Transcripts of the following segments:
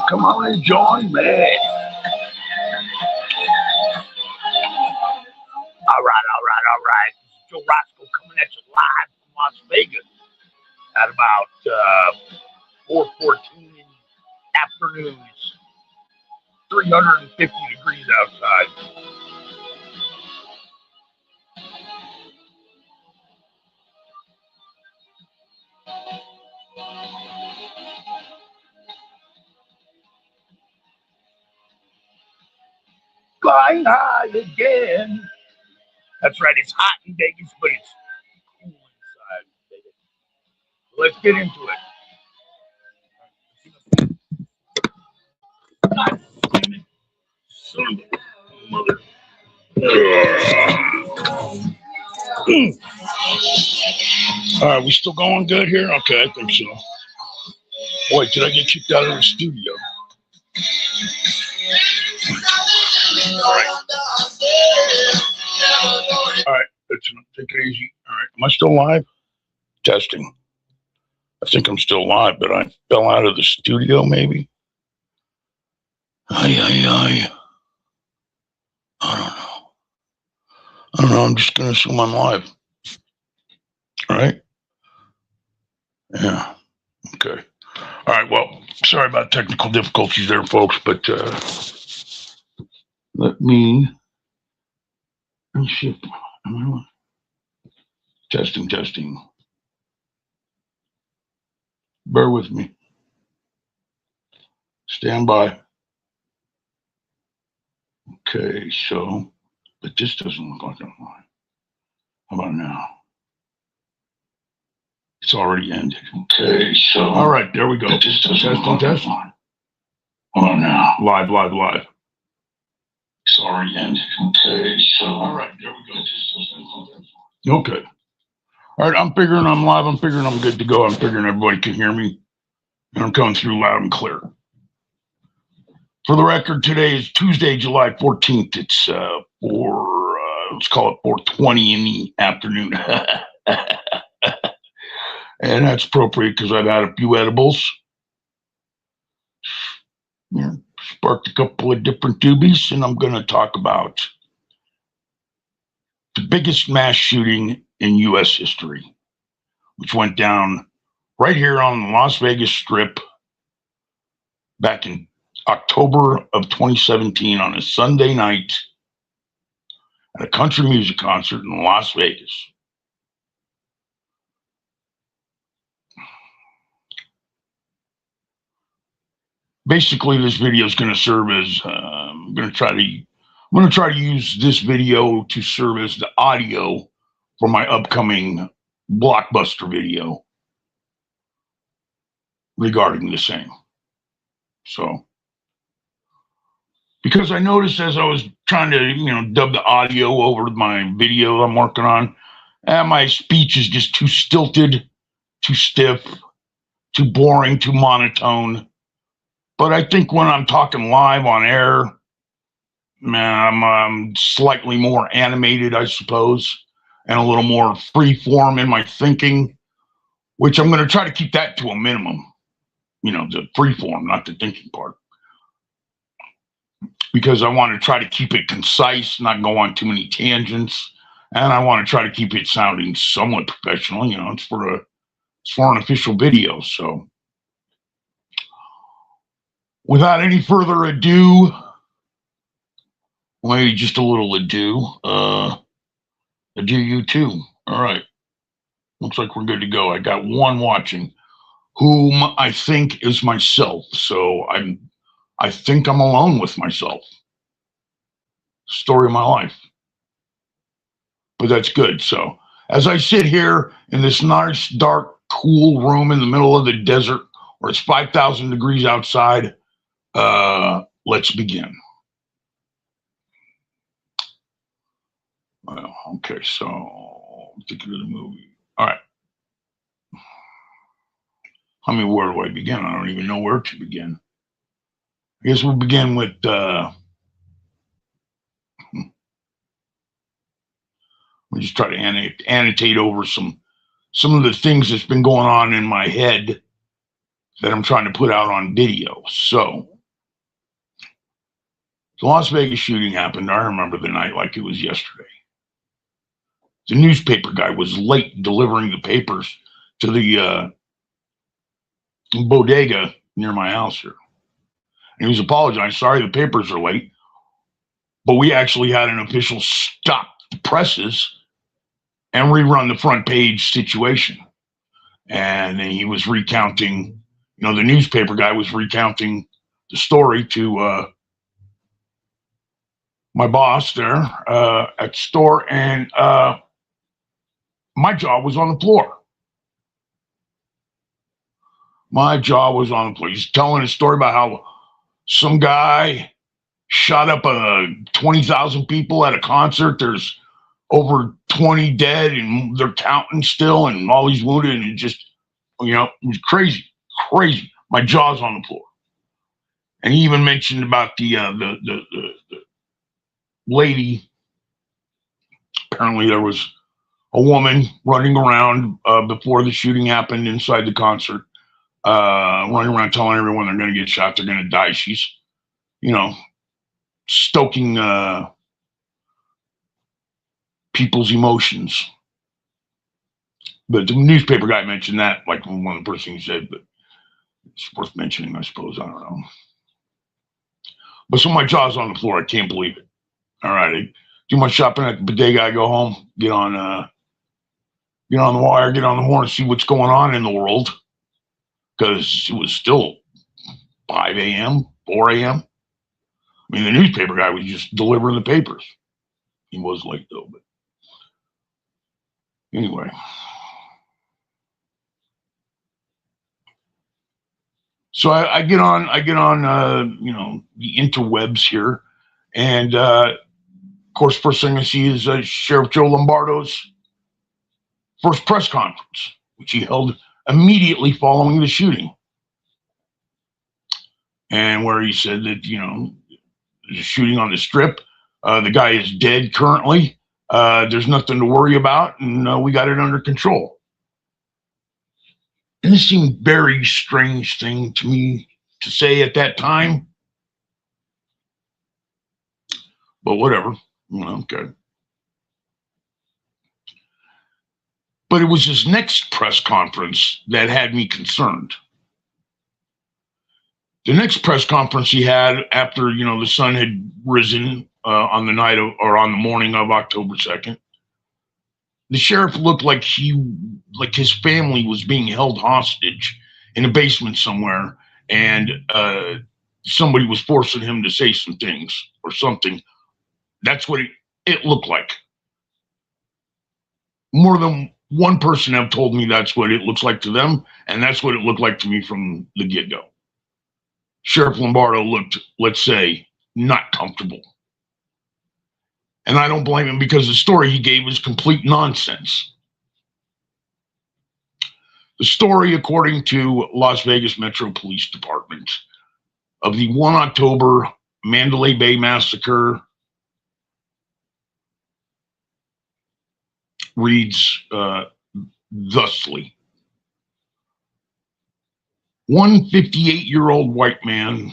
Come on and join me. All right. This is Joe Roscoe coming at you live from Las Vegas at about 4:14 in the afternoons. 350 degrees outside. Flying high again. That's right, it's hot in Vegas, but it's cool inside Vegas. Let's get into it. God damn it. Son of a mother. All right, we still going good here? Okay, I think so. Boy, did I get kicked out of the studio? All right, let's take it easy. All right, am I still live? Testing. I think I'm still live, but I fell out of the studio, maybe. I don't know. I'm just going to assume I'm live. All right. Yeah. Okay. All right. Well, sorry about technical difficulties there, folks, but let me see. Testing. Bear with me. Stand by. Okay, so, but this doesn't look like I'm live. How about now? It's already ended. Okay, so. All right, there we go. This doesn't look like I'm live. How about now? Live. It's already ended. Okay, so. All right, there we go. This doesn't look like I'm live. Okay. All right, I'm figuring I'm live. I'm figuring I'm good to go. I'm figuring everybody can hear me. And I'm coming through loud and clear. For the record, today is Tuesday, July 14th. It's let's call it 4:20 in the afternoon. And that's appropriate because I've had a few edibles. Yeah, sparked a couple of different doobies, and I'm going to talk about the biggest mass shooting in U.S. history, which went down right here on the Las Vegas Strip back in October of 2017 on a Sunday night at a country music concert in Las Vegas. Basically, this video is going to serve as I'm going to try to use this video to serve as the audio for my upcoming blockbuster video regarding the same. So, because I noticed as I was trying to, dub the audio over my video I'm working on, my speech is just too stilted, too stiff, too boring, too monotone. But I think when I'm talking live on air, man, I'm slightly more animated, I suppose, and a little more free form in my thinking, which I'm going to try to keep that to a minimum. The free form, not the thinking part. Because I want to try to keep it concise, not go on too many tangents, and I want to try to keep it sounding somewhat professional. It's for an official video. So, without any further ado, maybe just a little ado. Adieu, you too. All right, looks like we're good to go. I got one watching, whom I think is myself. So I think I'm alone with myself. Story of my life. But that's good. So as I sit here in this nice, dark, cool room in the middle of the desert where it's 5,000 degrees outside, let's begin. Well, okay, so I'm thinking of the movie. All right. Where do I begin? I don't even know where to begin. I guess we'll begin with we just try to annotate over some of the things that's been going on in my head that I'm trying to put out on video. So The Las Vegas shooting happened. I remember the night like it was yesterday. The newspaper guy was late delivering the papers to the bodega near my house here. And he was apologizing. Sorry, the papers are late. But we actually had an official stop the presses and rerun the front page situation. And then he was recounting, the newspaper guy was recounting the story to my boss there at the store. And my jaw was on the floor. My jaw was on the floor. He's telling a story about how some guy shot up 20,000 people at a concert. There's over 20 dead and they're counting still and all these wounded. And it just, it was crazy. My jaw's on the floor. And he even mentioned about the lady. Apparently there was a woman running around before the shooting happened inside the concert, running around telling everyone they're going to get shot, they're going to die. She's, stoking people's emotions. But the newspaper guy mentioned that, like one of the first things he said, but it's worth mentioning, I suppose. I don't know. But so my jaw's on the floor. I can't believe it. All right. I do my shopping at the bodega. I go home, get on the wire, get on the horn, see what's going on in the world. Because it was still 5 a.m., 4 a.m. I mean, the newspaper guy was just delivering the papers. He was late though, but anyway. So I get on, the interwebs here, and of course, first thing I see is Sheriff Joe Lombardo's first press conference, which he held immediately following the shooting, and where he said that there's a shooting on the Strip. The guy is dead currently. There's nothing to worry about, and we got it under control. And this seemed a very strange thing to me to say at that time. But whatever. Okay. But it was his next press conference that had me concerned. The next press conference he had after, the sun had risen on the night of, or on the morning of October 2nd, the sheriff looked like his family was being held hostage in a basement somewhere, and somebody was forcing him to say some things or something. That's what it looked like. More than one person have told me that's what it looks like to them, and that's what it looked like to me from the get-go. Sheriff Lombardo looked, let's say, not comfortable. And I don't blame him, because the story he gave was complete nonsense. The story, according to Las Vegas Metro Police Department, of the 1 October Mandalay Bay massacre reads thusly. One 58-year-old white man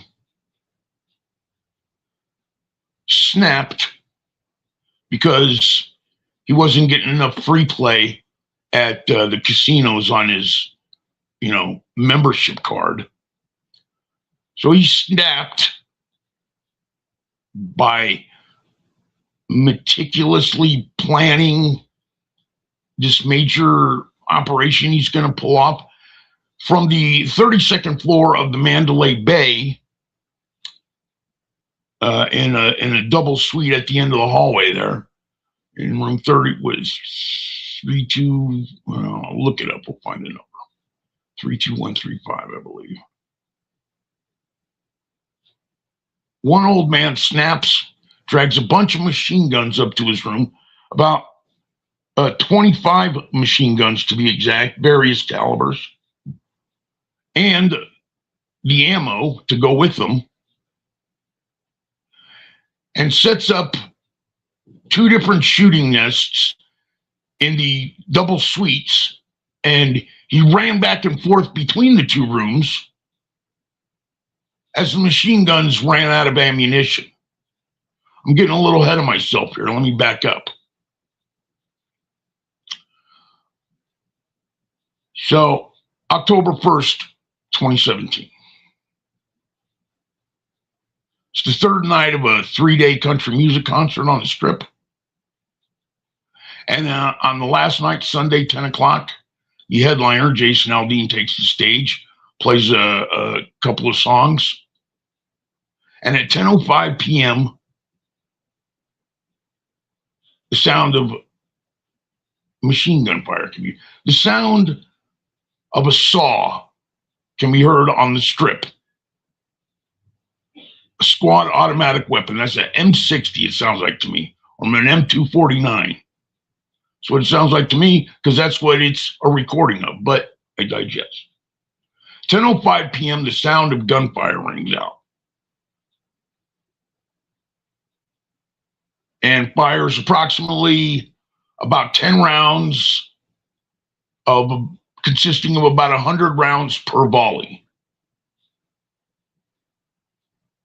snapped because he wasn't getting enough free play at the casinos on his, membership card. So he snapped by meticulously planning this major operation he's going to pull off from the 32nd floor of the Mandalay Bay in a double suite at the end of the hallway there. In room 30 was 32, I'll look it up, we'll find the number. 32135, I believe. One old man snaps, drags a bunch of machine guns up to his room, about 25 machine guns to be exact, various calibers, and the ammo to go with them, and sets up 2 different shooting nests in the double suites, and he ran back and forth between the 2 rooms as the machine guns ran out of ammunition. I'm getting a little ahead of myself here. Let me back up. So, October 1st, 2017. It's the third night of a 3-day country music concert on the Strip. And on the last night, Sunday, 10 o'clock, the headliner, Jason Aldean, takes the stage, plays a couple of songs. And at 10:05 p.m., the sound of machine gun fire the sound of a saw can be heard on the Strip. A squad automatic weapon, that's an M60, it sounds like to me, or an M249. That's what it sounds like to me, because that's what it's a recording of, but I digest. 10:05 p.m., the sound of gunfire rings out. And fires approximately about 10 rounds consisting of about 100 rounds per volley.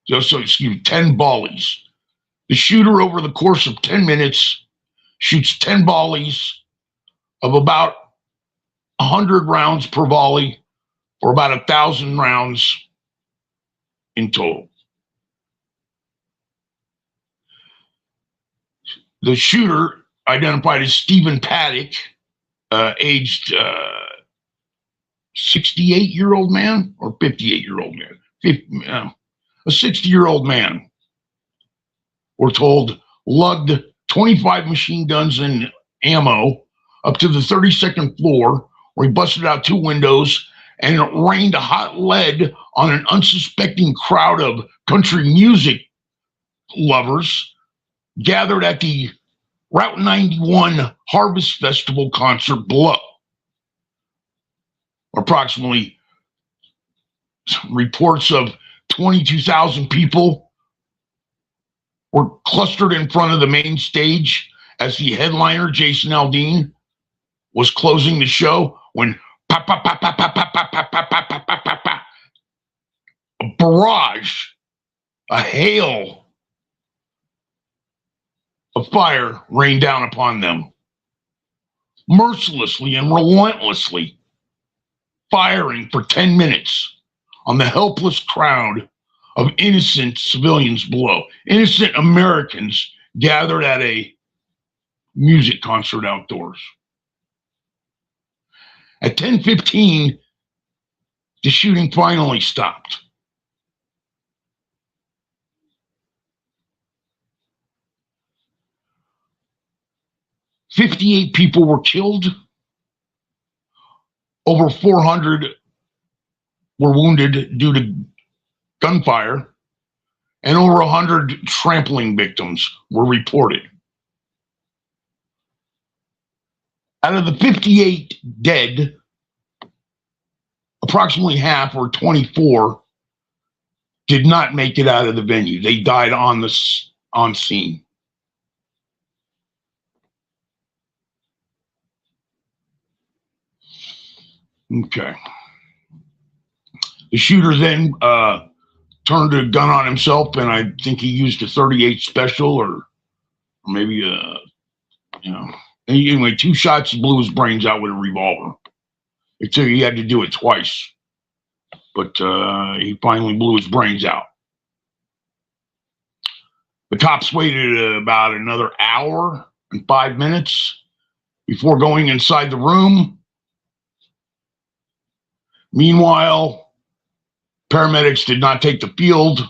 So 10 volleys. The shooter, over the course of 10 minutes, shoots 10 volleys of about 100 rounds per volley, or about 1,000 rounds in total. The shooter, identified as Stephen Paddock, aged 68-year-old man or 58-year-old man, a 60-year-old man, we're told, lugged 25 machine guns and ammo up to the 32nd floor, where he busted out 2 windows and rained hot lead on an unsuspecting crowd of country music lovers gathered at the Route 91 Harvest Festival concert below. Approximately reports of 22,000 people were clustered in front of the main stage as the headliner, Jason Aldean, was closing the show when a barrage, a hail of fire rained down upon them, mercilessly and relentlessly firing for 10 minutes on the helpless crowd of innocent civilians below, innocent Americans gathered at a music concert outdoors. At 10:15, the shooting finally stopped. "58 people were killed. Over 400 were wounded due to gunfire, and over 100 trampling victims were reported. Out of the 58 dead, approximately half, or 24, did not make it out of the venue. They died on scene. Okay. The shooter then turned a gun on himself, and I think he used a .38 special, or maybe anyway, 2 shots, blew his brains out with a revolver. He had to do it twice, but he finally blew his brains out. The cops waited about another hour and 5 minutes before going inside the room. Meanwhile, paramedics did not take the field,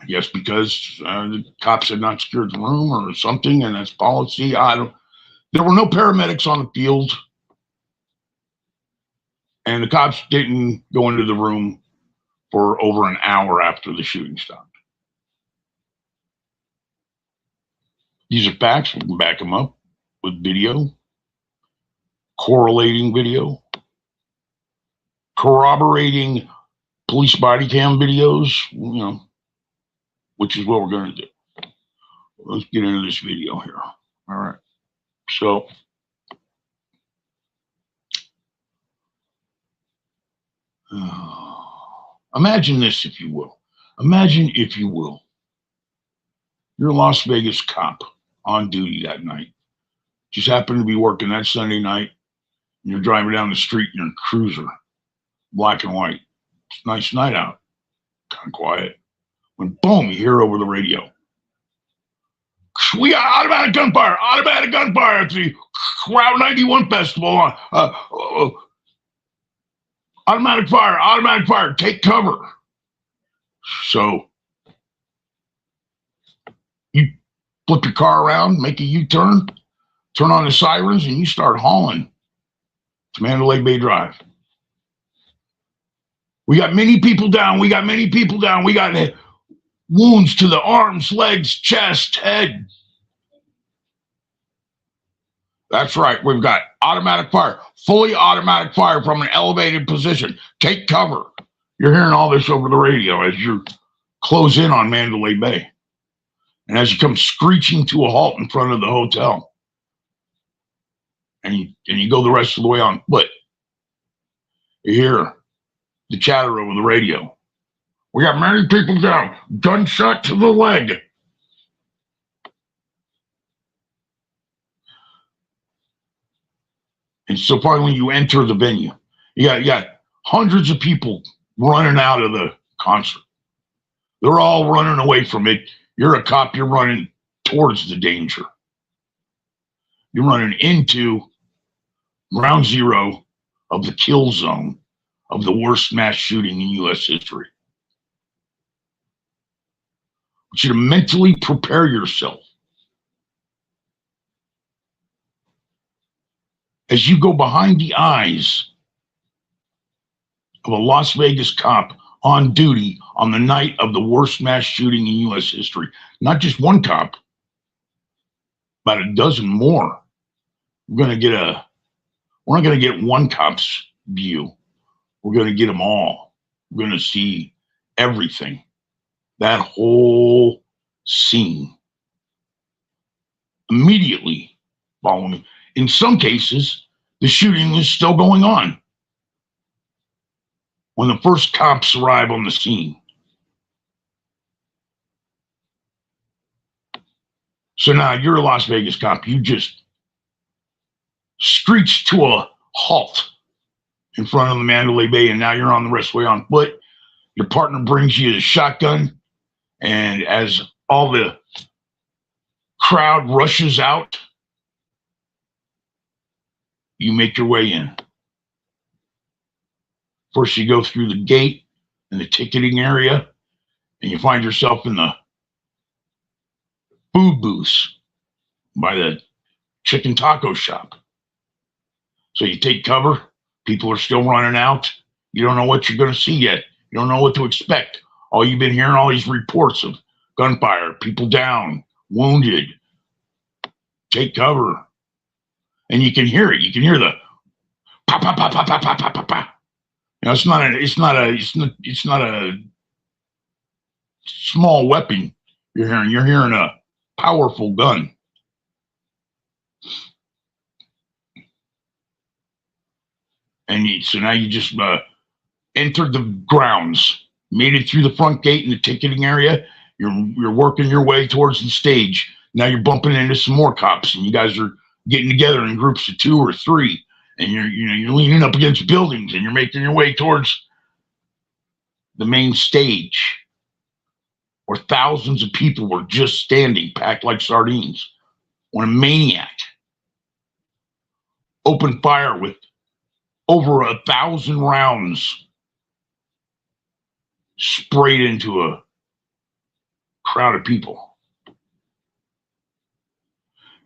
I guess because the cops had not secured the room or something, and that's policy. There were no paramedics on the field, and the cops didn't go into the room for over an hour after the shooting stopped. These are facts. We can back them up with video, correlating video, corroborating police body cam videos, which is what we're going to do. Let's get into this video here. All right. So, imagine this, if you will. Imagine, if you will, You're a Las Vegas cop on duty that night. Just happened to be working that Sunday night. And you're driving down the street in your cruiser, black and white. It's a nice night out, kind of quiet. When boom, you hear over the radio, "We got automatic gunfire at the Route 91 Festival. Automatic fire, take cover." So you flip your car around, make a U-turn, turn on the sirens, and you start hauling to Mandalay Bay Drive. We got many people down. We got wounds to the arms, legs, chest, head. That's right. We've got automatic fire, fully automatic fire from an elevated position. Take cover. You're hearing all this over the radio as you close in on Mandalay Bay. And as you come screeching to a halt in front of the hotel, and you go the rest of the way on foot, you hear the chatter over the radio. "We got many people down. Gunshot to the leg." And so finally you enter the venue. You got hundreds of people running out of the concert. They're all running away from it. You're a cop, you're running towards the danger. You're running into ground zero of the kill zone of the worst mass shooting in U.S. history. I want you to mentally prepare yourself as you go behind the eyes of a Las Vegas cop on duty on the night of the worst mass shooting in U.S. history. Not just one cop, about a dozen more. We're not going to get one cop's view. We're going to get them all. We're going to see everything. That whole scene. Immediately following. In some cases, the shooting is still going on when the first cops arrive on the scene. So now you're a Las Vegas cop. You just screech to a halt in front of the Mandalay Bay, and now you're on the rest of the way on foot. Your partner brings you a shotgun, and as all the crowd rushes out, you make your way in. First, you go through the gate in the ticketing area, and you find yourself in the food booths by the chicken taco shop. So you take cover. People are still running out. You don't know what you're going to see yet. You don't know what to expect. All you've been hearing, all these reports of gunfire, people down, wounded. Take cover. And you can hear it. You can hear the pop, pop, pop, pop, pop, pop, pop, pop, pop. You know, it's not a small weapon you're hearing. You're hearing a powerful gun. And so now you just entered the grounds, made it through the front gate in the ticketing area. You're working your way towards the stage. Now you're bumping into some more cops, and you guys are getting together in groups of 2 or 3, and you're leaning up against buildings, and you're making your way towards the main stage, where thousands of people were just standing, packed like sardines, when a maniac opened fire with over 1,000 rounds sprayed into a crowd of people.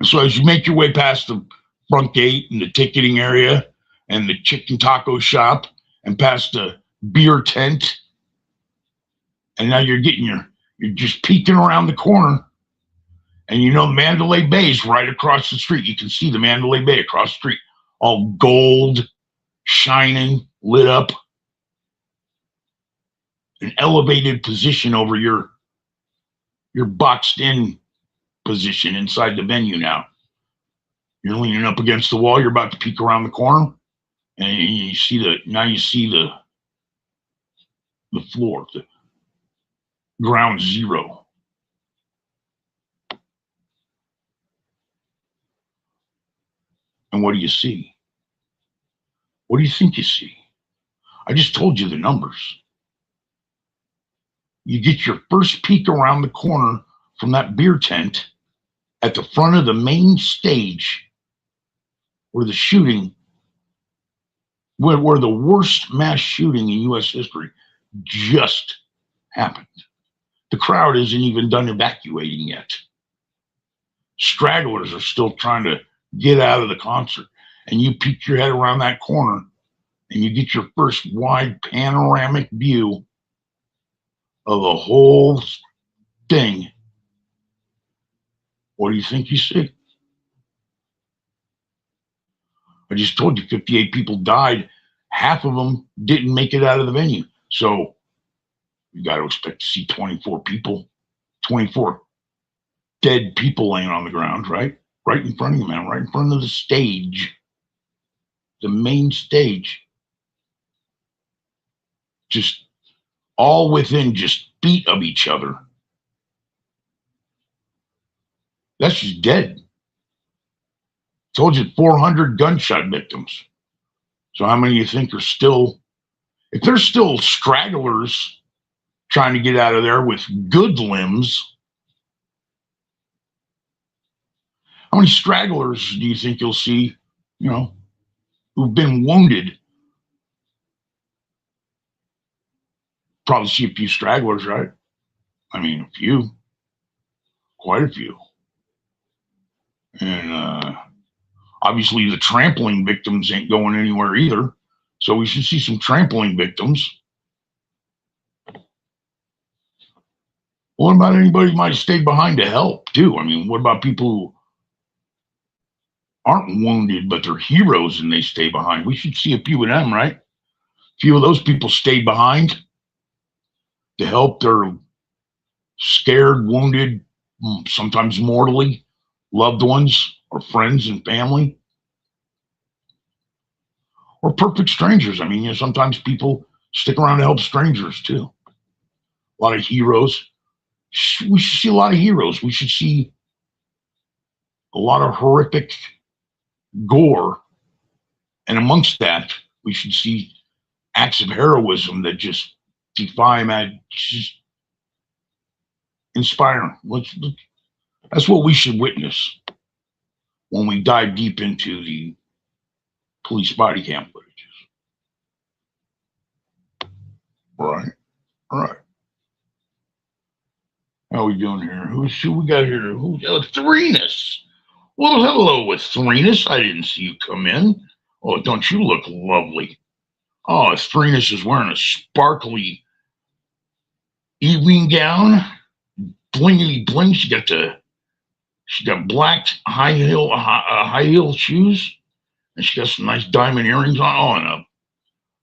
And so as you make your way past the front gate and the ticketing area and the chicken taco shop and past the beer tent, and now you're just peeking around the corner, and you know Mandalay Bay's right across the street. You can see the Mandalay Bay across the street, all gold, shining, lit up. An elevated position over your boxed in position inside the venue now. You're leaning up against the wall. You're about to peek around the corner, and you see the floor, the ground zero. what do you see? What do you think you see? I just told you the numbers. You get your first peek around the corner from that beer tent at the front of the main stage where the shooting, where the worst mass shooting in U.S. history just happened. The crowd isn't even done evacuating yet. Stragglers are still trying to get out of the concert. And you peek your head around that corner and you get your first wide panoramic view of the whole thing. What do you think you see? I just told you 58 people died. Half of them didn't make it out of the venue. So you got to expect to see 24 people, 24 dead people laying on the ground, right? Right in front of you, man, right in front of the stage, the main stage. Just all within just feet of each other. That's just dead. Told you 400 gunshot victims. So how many do you think are still, if there's still stragglers trying to get out of there with good limbs, how many stragglers do you think you'll see, you know, who've been wounded? Probably see a few stragglers, right? I mean, a few, quite a few. And obviously the trampling victims ain't going anywhere either. So we should see some trampling victims. What about anybody who might have stayed behind to help too? I mean, what about people who aren't wounded, but they're heroes and they stay behind? We should see a few of them, right? A few of those people stayed behind to help their scared, wounded, sometimes mortally loved ones or friends and family. Or perfect strangers. I mean, you know, sometimes people stick around to help strangers too. A lot of heroes. We should see a lot of heroes. We should see a lot of horrific gore. And amongst that, we should see acts of heroism that just defy man, just inspiring. That's what we should witness when we dive deep into the police body cam footages. Right, right. How are we doing here? Who we got here? Threnus. Well, hello, with Threnus. I didn't see you come in. Oh, don't you look lovely? Oh, Threnus is wearing a sparkly evening gown, blingity bling. She got black high heel shoes, and she got some nice diamond earrings on. Oh, and a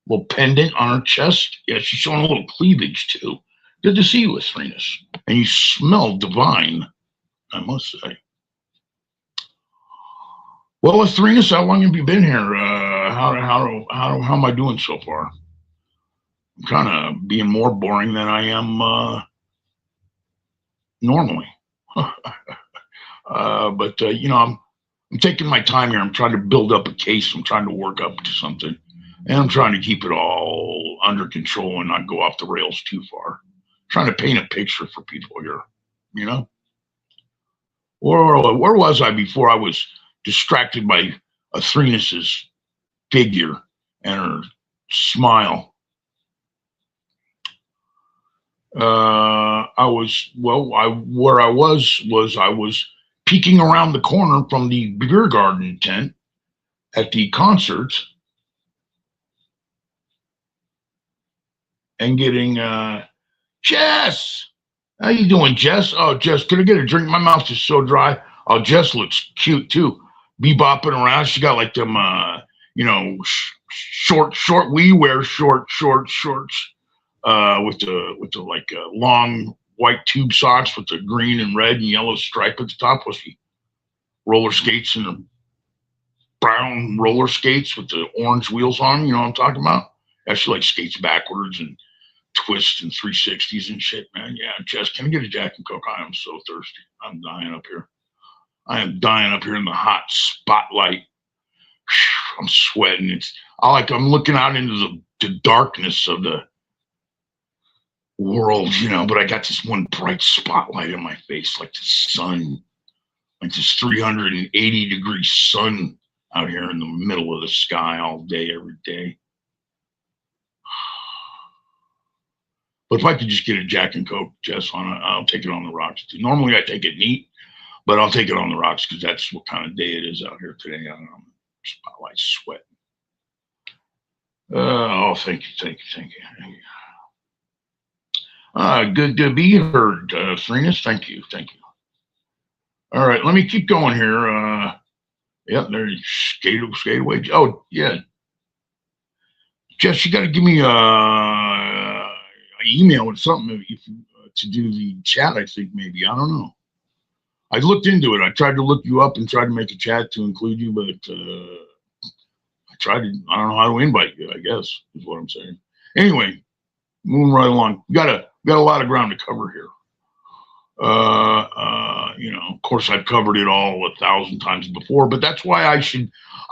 little pendant on her chest. Yeah, she's showing a little cleavage too. Good to see you, Threnus. And you smell divine, I must say. Well, Threnus, how long have you been here? How am I doing so far? I'm kind of being more boring than I am normally. But you know, I'm taking my time here. I'm trying to build up a case. I'm trying to work up to something, and I'm trying to keep it all under control and not go off the rails too far. Trying to paint a picture for people here, you know. Where was I before I was distracted by Threnus's figure and her smile? I was peeking around the corner from the beer garden tent at the concert and getting Jess. How you doing, Jess? Oh, Jess, can I get a drink? My mouth is so dry. Oh, Jess looks cute too. Bebopping around. She got like them, you know, short. We wear short shorts with the like long white tube socks with the green and red and yellow stripe at the top. Was she roller skates and the brown roller skates with the orange wheels on? You know what I'm talking about? Yeah, she like skates backwards and twists and 360s and shit, man. Yeah, Jess, can I get a Jack and Coke? I am so thirsty. I'm dying up here. I am dying up here in the hot spotlight. I'm sweating. I'm looking out into the darkness of the world, but I got this one bright spotlight in my face, like the sun, like this 380-degree sun out here in the middle of the sky all day, every day. But if I could just get a Jack and Coke, Jess, I'll take it on the rocks too. Normally I take it neat, but I'll take it on the rocks because that's what kind of day it is out here today. I don't know. Spotlight sweat. Thank you. Good to be heard, Srinus. Thank you. All right, let me keep going here. There's skate away. Oh, yeah. Jess, you got to give me an email or something to do the chat, I think, maybe. I don't know. I looked into it. I tried to look you up and tried to make a chat to include you, but I don't know how to invite you, I guess, is what I'm saying. Anyway, moving right along. We got a lot of ground to cover here. Of course, I've covered it all 1,000 times before, but that's why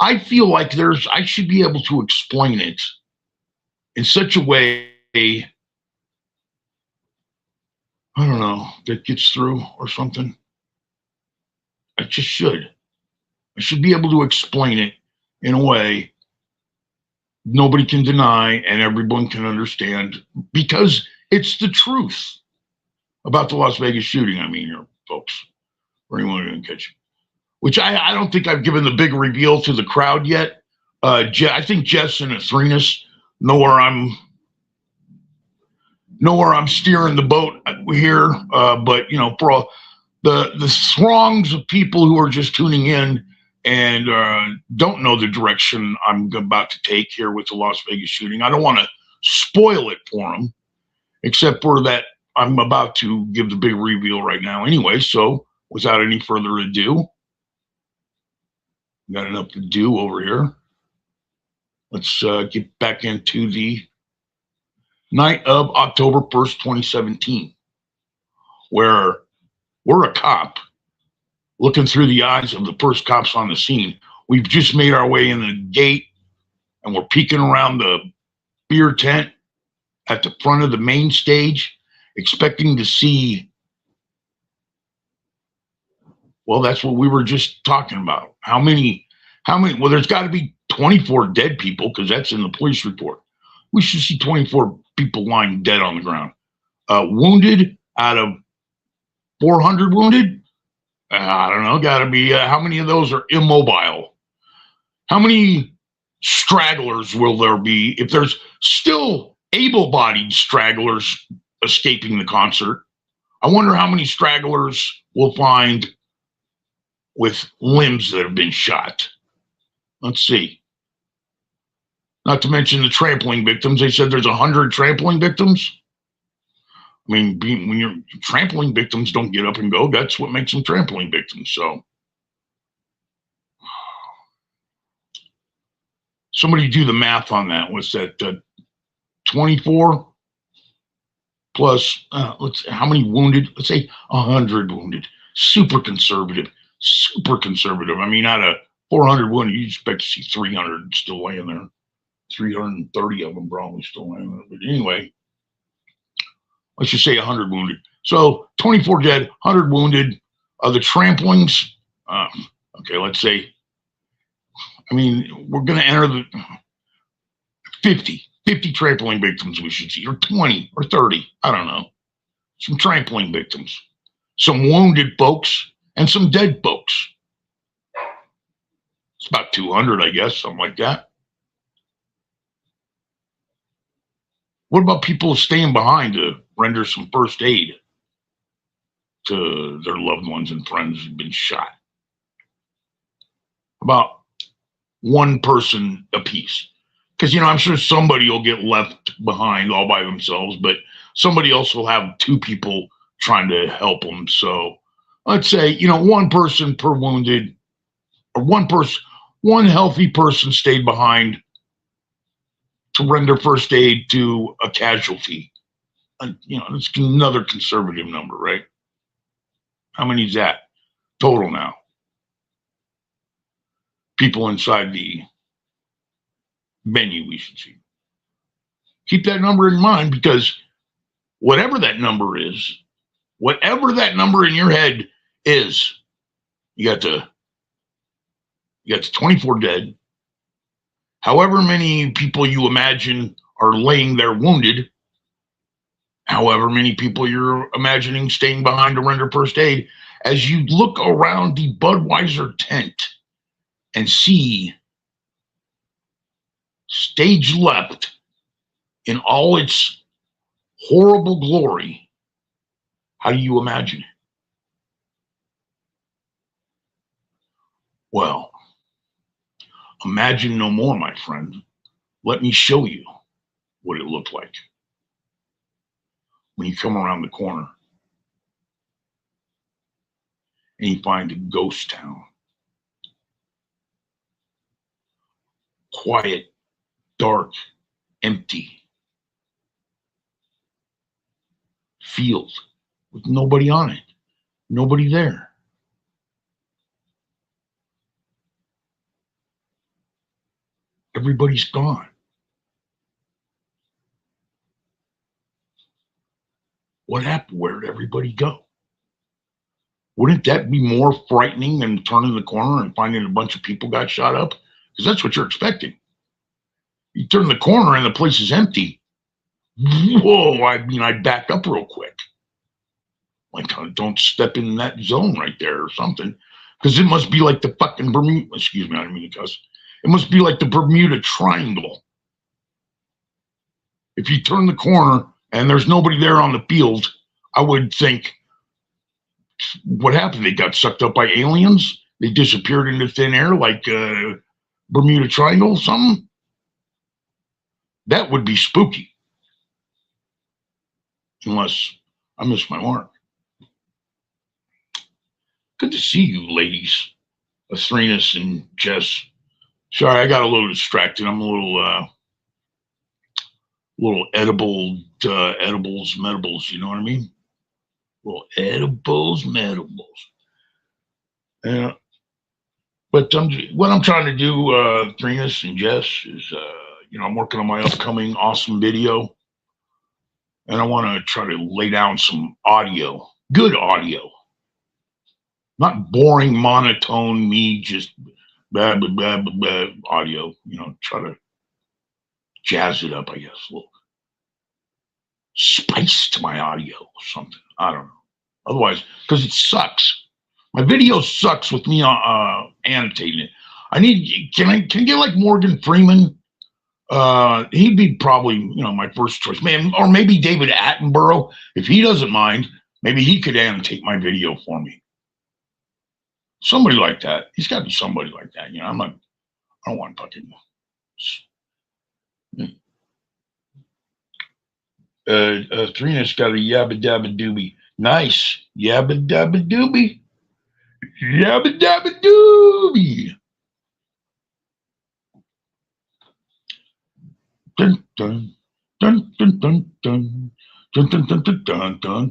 I feel like I should be able to explain it in such a way, I don't know, that gets through or something. I just should. I should be able to explain it in a way nobody can deny and everyone can understand, because it's the truth about the Las Vegas shooting. I mean, folks, for anyone who didn't catch it, which I don't think I've given the big reveal to the crowd yet. I think Jess and Athrenas know where I'm steering the boat here. But for all the throngs of people who are just tuning in and don't know the direction I'm about to take here with the Las Vegas shooting, I don't want to spoil it for them, except for that I'm about to give the big reveal right now anyway. So without any further ado, got enough to do over here. Let's get back into the night of October 1st, 2017, where we're a cop looking through the eyes of the first cops on the scene. We've just made our way in the gate and we're peeking around the beer tent at the front of the main stage, expecting to see, well, that's what we were just talking about. How many, well, there's got to be 24 dead people because that's in the police report. We should see 24 people lying dead on the ground. Wounded out of 400 wounded? I don't know, got to be, how many of those are immobile? How many stragglers will there be? If there's still able-bodied stragglers escaping the concert, I wonder how many stragglers we'll find with limbs that have been shot. Let's see. Not to mention the trampling victims. They said there's 100 trampling victims. I mean, when you're trampling victims don't get up and go, that's what makes them trampling victims. So somebody do the math on that. What's that? 24 plus, how many wounded? Let's say 100 wounded. Super conservative. I mean, out of 400 wounded, you expect to see 300 still laying there. 330 of them probably still laying there. But anyway, let's just say 100 wounded. So 24 dead, 100 wounded. The tramplings, okay, let's say, I mean, we're going to enter the 50 trampling victims we should see, or 20 or 30, I don't know. Some trampling victims, some wounded folks, and some dead folks. It's about 200, I guess, something like that. What about people staying behind to render some first aid to their loved ones and friends who've been shot? About one person apiece. Because, I'm sure somebody will get left behind all by themselves, but somebody else will have two people trying to help them. So let's say, one person per wounded, or one healthy person stayed behind to render first aid to a casualty. It's another conservative number, right? How many is that total now? people inside the venue we should see. Keep that number in mind, because whatever that number in your head is, you got the 24 dead, however many people you imagine are laying there wounded, however many people you're imagining staying behind to render first aid. As you look around the Budweiser tent and see stage left in all its horrible glory, how do you imagine it? Well, imagine no more, my friend. Let me show you what it looked like when you come around the corner and you find a ghost town. Quiet, dark, empty field with nobody on it, nobody there. Everybody's gone. What happened? Where did everybody go? Wouldn't that be more frightening than turning the corner and finding a bunch of people got shot up? Because that's what you're expecting. You turn the corner and the place is empty. Whoa, I'd back up real quick. Like, don't step in that zone right there or something. Because it must be like the fucking Bermuda, excuse me, I didn't mean to cuss. It must be like the Bermuda Triangle. If you turn the corner and there's nobody there on the field, I would think, what happened? They got sucked up by aliens? They disappeared into thin air like Bermuda Triangle or something? That would be spooky. Unless I missed my mark. Good to see you, ladies. Athrenas and Jess. Sorry, I got a little distracted. I'm a little edibles, medibles, you know what I mean? Little edibles, medibles. Yeah. But what I'm trying to do, Athrenas and Jess, is, I'm working on my upcoming awesome video. And I want to try to lay down some audio, good audio. Not boring, monotone, me just blah, blah, blah, blah, blah, audio. Try to jazz it up, I guess. A little spice to my audio or something. I don't know. Otherwise, because it sucks. My video sucks with me annotating it. Can I get like Morgan Freeman? He'd be probably, my first choice. Man, or maybe David Attenborough. If he doesn't mind, maybe he could annotate my video for me. Somebody like that. He's got to be somebody like that. I don't want fucking. Trina's got a yabba dabba doobie. Nice. Yabba dabba doobie. Yabba dabba doobie. Dun dun dun dun dun dun dun dun dun dun dun dun dun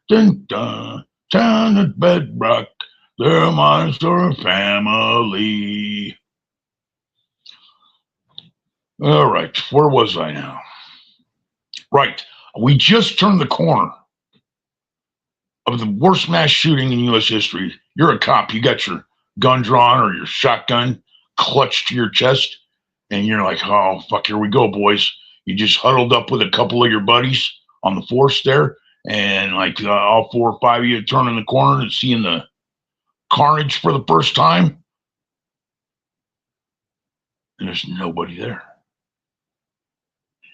dun dun. Town at Bedrock, they're a monster family. All right, where was I now? Right, we just turned the corner of the worst mass shooting in U.S. history. You're a cop, you got your gun drawn or your shotgun clutched to your chest, and you're like, oh, fuck, here we go, boys. You just huddled up with a couple of your buddies on the force there, and like all 4 or 5 of you turning the corner and seeing the carnage for the first time, and there's nobody there.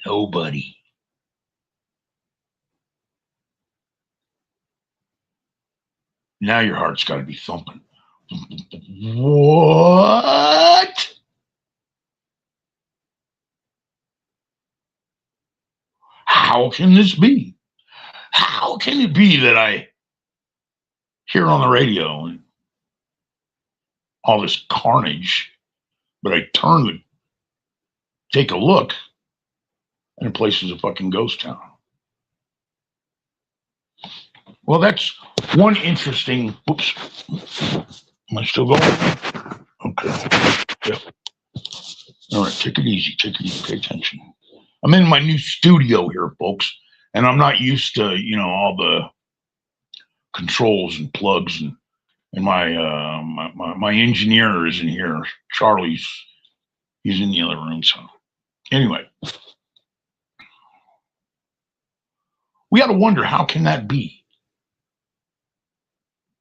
Nobody. Now your heart's got to be thumping. What? How can this be? How can it be that I hear on the radio and all this carnage, but I turn to take a look and the place is a fucking ghost town? Well, that's one interesting. Oops. Am I still going? Okay. Yep. All right, take it easy. Take it easy. Pay attention. I'm in my new studio here, folks, and I'm not used to, all the controls and plugs and my engineer is in here. He's in the other room. So anyway, we got to wonder, how can that be?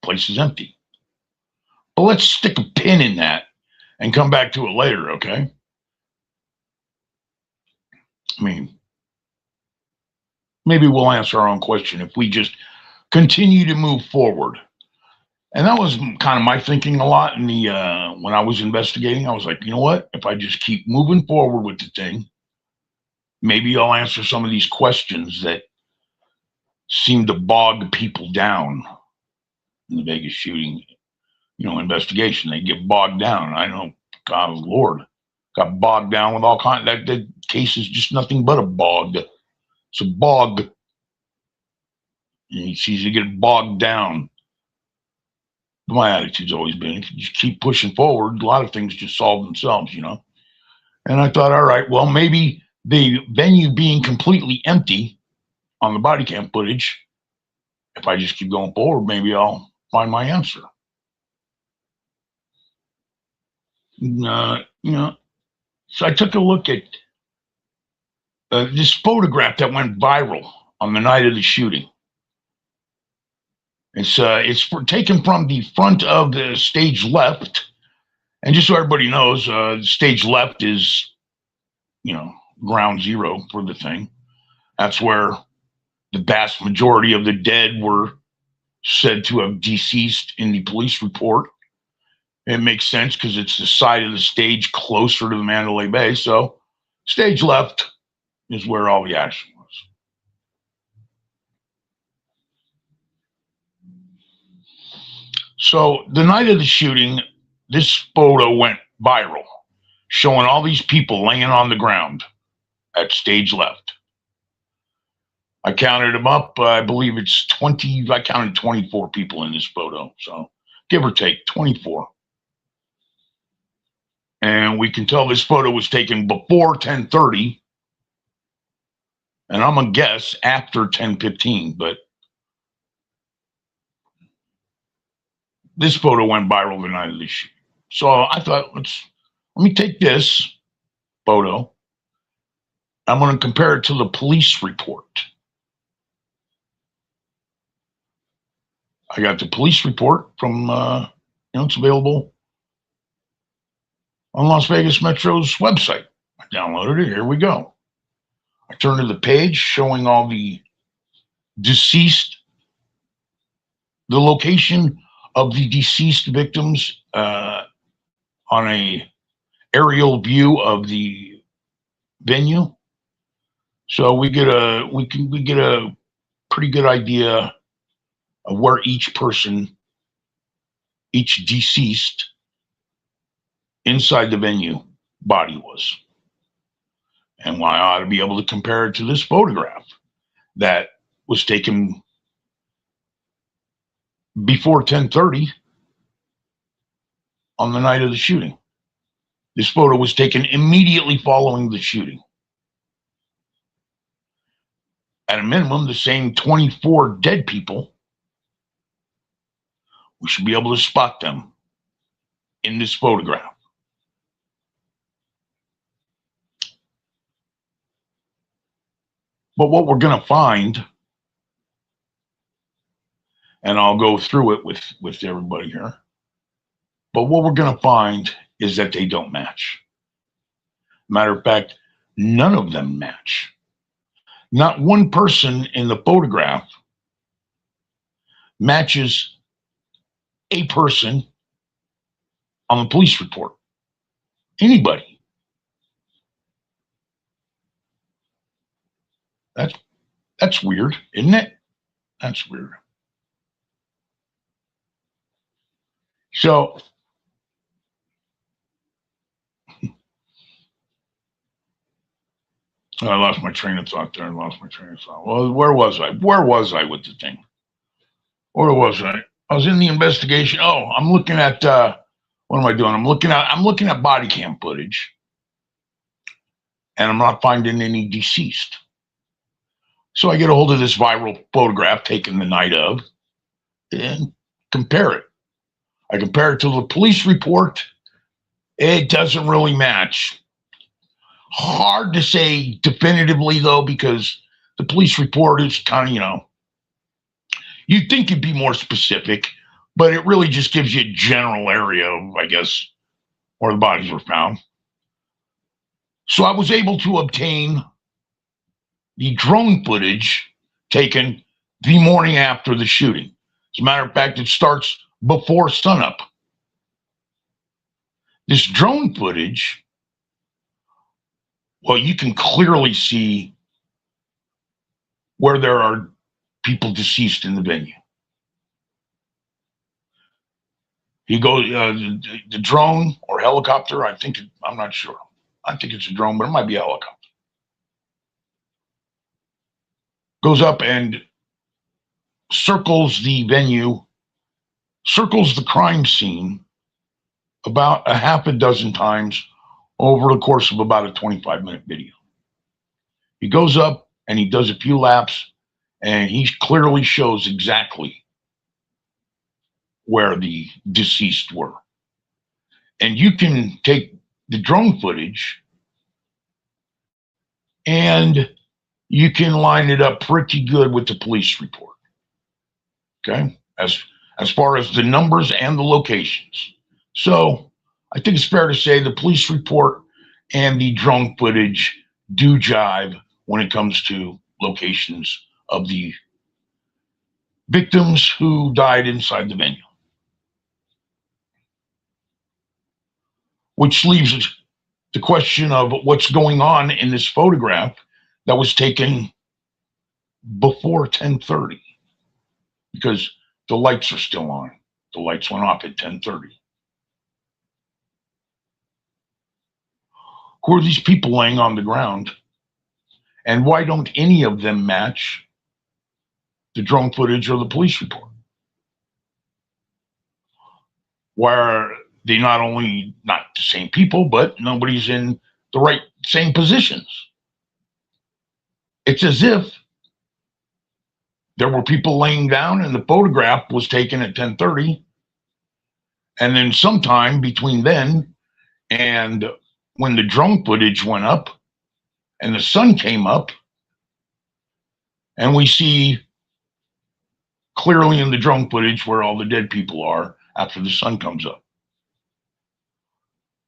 Place is empty. But let's stick a pin in that and come back to it later, okay? I mean, maybe we'll answer our own question if we just continue to move forward. And that was kind of my thinking a lot in the when I was investigating. I was like, you know what? If I just keep moving forward with the thing, maybe I'll answer some of these questions that seem to bog people down in the Vegas shooting, investigation. They get bogged down. I know, God, Lord, got bogged down with all kinds. That case is just nothing but a bog. It's a bog. And it's easy to get bogged down. My attitude's always been, if you just keep pushing forward, a lot of things just solve themselves, And I thought, all right, well, maybe the venue being completely empty on the body cam footage, if I just keep going forward, maybe I'll find my answer. So I took a look at this photograph that went viral on the night of the shooting. It's taken from the front of the stage left, and just so everybody knows, stage left is, ground zero for the thing. That's where the vast majority of the dead were said to have deceased in the police report. It makes sense because it's the side of the stage closer to the Mandalay Bay. So stage left is where all the action was. So the night of the shooting, this photo went viral, showing all these people laying on the ground at stage left. I counted them up. I believe it's 20. I counted 24 people in this photo. So give or take 24. And we can tell this photo was taken before 10:30. And I'm going to guess after 10:15, but this photo went viral the night of the shoot. So I thought, let me take this photo. I'm going to compare it to the police report. I got the police report from, it's available on Las Vegas Metro's website. I downloaded it. Here we go. I turned to the page showing all the deceased, the location of the deceased victims on a aerial view of the venue. So we get a pretty good idea of where each deceased inside the venue body was. And why I ought to be able to compare it to this photograph that was taken before 10:30 on the night of the shooting. This photo was taken immediately following the shooting. At a minimum, the same 24 dead people, we should be able to spot them in this photograph. But what we're going to find, and I'll go through it with everybody here, but what we're going to find is that they don't match. Matter of fact, none of them match. Not one person in the photograph matches a person on the police report. Anybody. That's weird, isn't it? That's weird. So I lost my train of thought there. Well, where was I? Where was I with the thing? Where was I? I was in the investigation. Oh, I'm looking at What am I doing? I'm looking at body cam footage, and I'm not finding any deceased. So I get a hold of this viral photograph taken the night of and compare it. I compare it to the police report. It doesn't really match. Hard to say definitively, though, because the police report is kind of, you'd think it'd be more specific, but it really just gives you a general area of, I guess, where the bodies were found. So I was able to obtain the drone footage taken the morning after the shooting. As a matter of fact, it starts before sunup. This drone footage, well, you can clearly see where there are people deceased in the venue. He goes, the drone or helicopter, I'm not sure. I think it's a drone, but it might be a helicopter. Goes up and circles the venue, circles the crime scene about a half a dozen times over the course of about a 25-minute video. He goes up and he does a few laps, and he clearly shows exactly where the deceased were. And you can take the drone footage and you can line it up pretty good with the police report. Okay? As far as the numbers and the locations. So I think it's fair to say the police report and the drone footage do jive when it comes to locations of the victims who died inside the venue. Which leaves the question of what's going on in this photograph that was taken before 10:30, because the lights are still on. The lights went off at 10:30. Who are these people laying on the ground? And why don't any of them match the drone footage or the police report? Why are they not only not the same people, but nobody's in the same positions? It's as if there were people laying down and the photograph was taken at 10:30. And then sometime between then and when the drone footage went up and the sun came up, and we see clearly in the drone footage where all the dead people are after the sun comes up.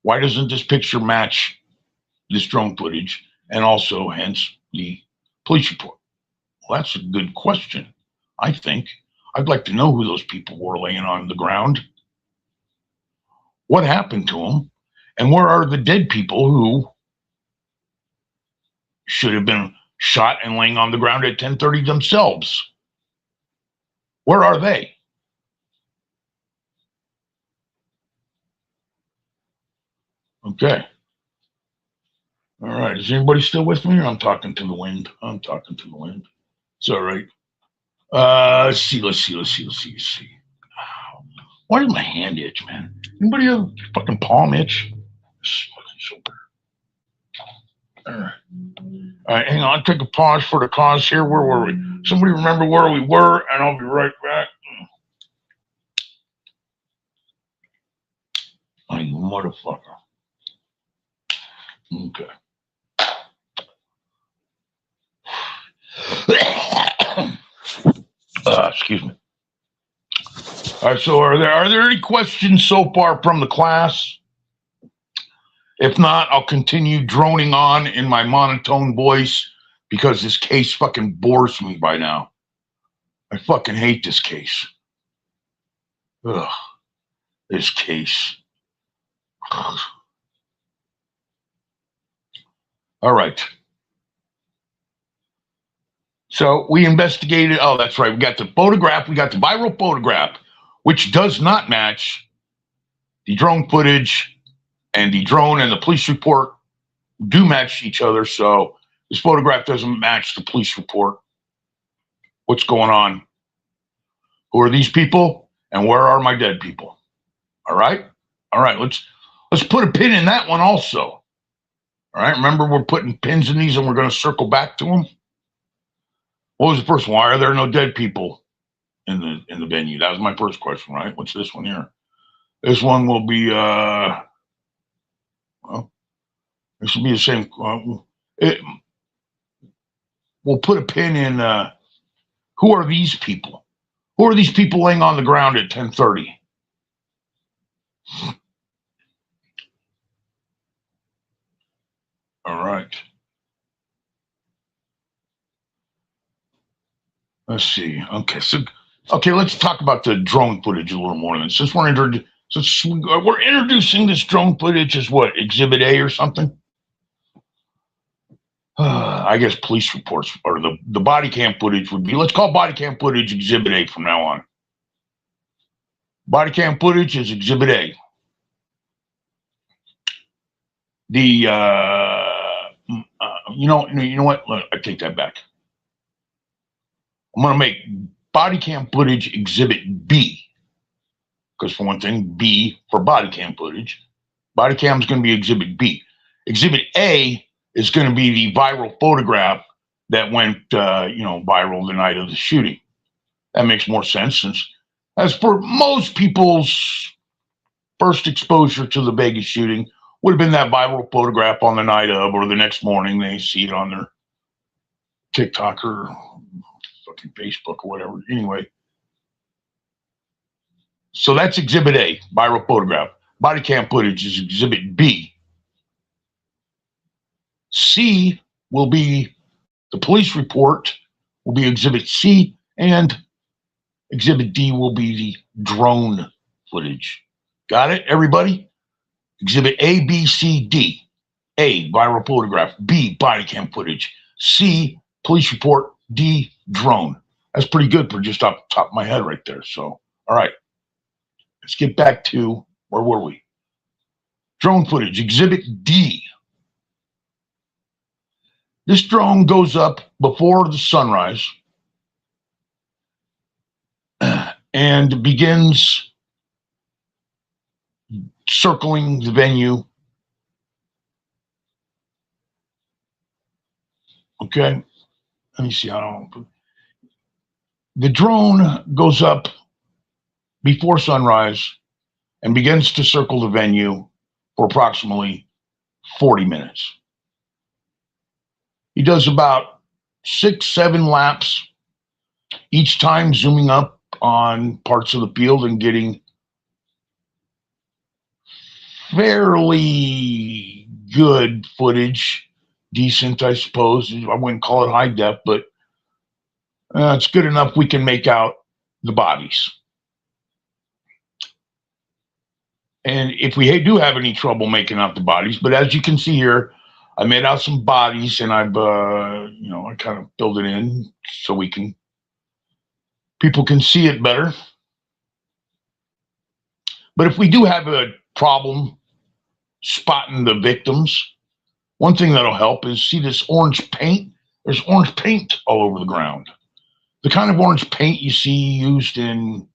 Why doesn't this picture match this drone footage and also hence the police report? Well, that's a good question, I think. I'd like to know who those people were laying on the ground. What happened to them? And where are the dead people who should have been shot and laying on the ground at 10:30 themselves? Where are they? Okay. All right. Is anybody still with me? I'm talking to the wind. I'm talking to the wind. It's all right. Let's see. Why does my hand itch, man? Anybody have a fucking palm itch? It's fucking so bad. All right. All right, hang on. I'll take a pause for the cause here. Where were we? Somebody remember where we were, and I'll be right back. Oh, you motherfucker. Okay. Excuse me. All right, so are there any questions so far from the class? If not, I'll continue droning on in my monotone voice because this case fucking bores me by now. I fucking hate this case. Ugh, this case. Ugh. All right. So we investigated. Oh, that's right. We got the photograph. We got the viral photograph, which does not match the drone footage, and the drone and the police report do match each other. So this photograph doesn't match the police report. What's going on? Who are these people? And where are my dead people? All right. All right, let's put a pin in that one also. All right, remember we're putting pins in these and we're going to circle back to them. What was the first one? Why are there no dead people in the venue? That was my first question, right? What's this one here? This one will be well, this will be the same. We'll put a pin in who are these people? Who are these people laying on the ground at 10:30? All right. Let's see. Okay, let's talk about the drone footage a little more. Then, since we're introducing this drone footage as what, Exhibit A or something? I guess police reports or the body cam footage would be. Let's call body cam footage Exhibit A from now on. Body cam footage is Exhibit A. The you know what? I take that back. I'm going to make body cam footage Exhibit B, because for one thing, B for body cam footage. Body cam is going to be Exhibit B. Exhibit A is going to be the viral photograph that went viral the night of the shooting. That makes more sense, since as for most people's first exposure to the Vegas shooting would have been that viral photograph on the night of, or the next morning they see it on their TikTok or fucking Facebook or whatever. Anyway, so that's Exhibit A, viral photograph. Body cam footage is Exhibit B. C will be the police report, will be Exhibit C, and Exhibit D will be the drone footage. Got it, everybody? Exhibit A, B, C, D. A, viral photograph. B, body cam footage. C, police report. D, drone. That's pretty good for just off the top of my head right there. So, all right. Let's get back to, where were we? Drone footage, Exhibit D. This drone goes up before the sunrise and begins circling the venue. Okay, let me see. The drone goes up before sunrise and begins to circle the venue for approximately 40 minutes. He does about 6-7 laps, each time zooming up on parts of the field and getting fairly good footage. Decent, I suppose. I wouldn't call it high def, but it's good enough we can make out the bodies. And if we do have any trouble making out the bodies, but as you can see here, I made out some bodies, and I've I kind of filled it in so people can see it better. But if we do have a problem spotting the victims, one thing that'll help is see this orange paint. There's orange paint all over the ground. The kind of orange paint you see used in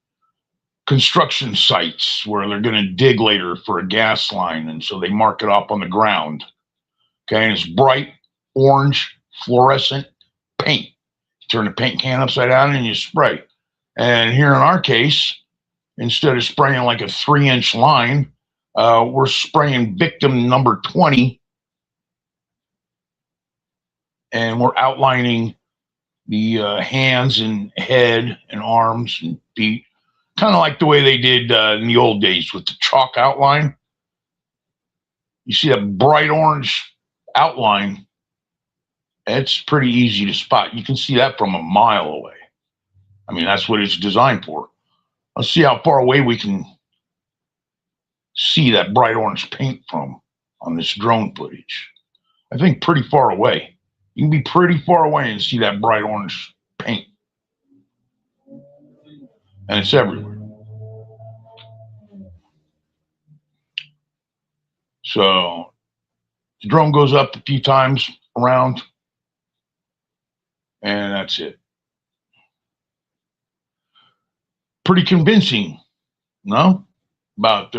construction sites where they're going to dig later for a gas line, and so they mark it up on the ground. Okay, and it's bright orange fluorescent paint. You turn the paint can upside down and you spray. And here in our case, instead of spraying like a 3-inch line, we're spraying victim number 20, and we're outlining the hands and head and arms and feet, kind of like the way they did in the old days with the chalk outline. You see that bright orange outline, it's pretty easy to spot. You can see that from a mile away. I mean, that's what it's designed for. Let's see how far away we can see that bright orange paint from on this drone footage. I think pretty far away. You can be pretty far away and see that bright orange paint. And it's everywhere. So the drone goes up a few times around, and that's it. Pretty convincing, no? About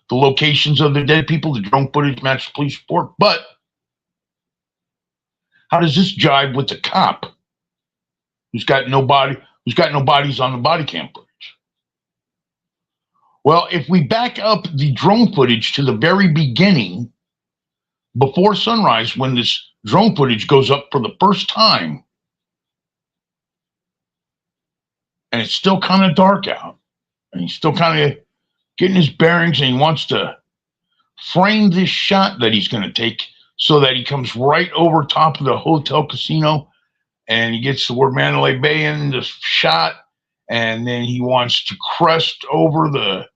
the locations of the dead people. The drone footage matched the police report. But how does this jive with the cop who's got no bodies on the body cam footage? Well, if we back up the drone footage to the very beginning, before sunrise, when this drone footage goes up for the first time, and it's still kind of dark out, and he's still kind of getting his bearings, and he wants to frame this shot that he's going to take so that he comes right over top of the hotel casino, and he gets the word Mandalay Bay in the shot, and then he wants to crest over the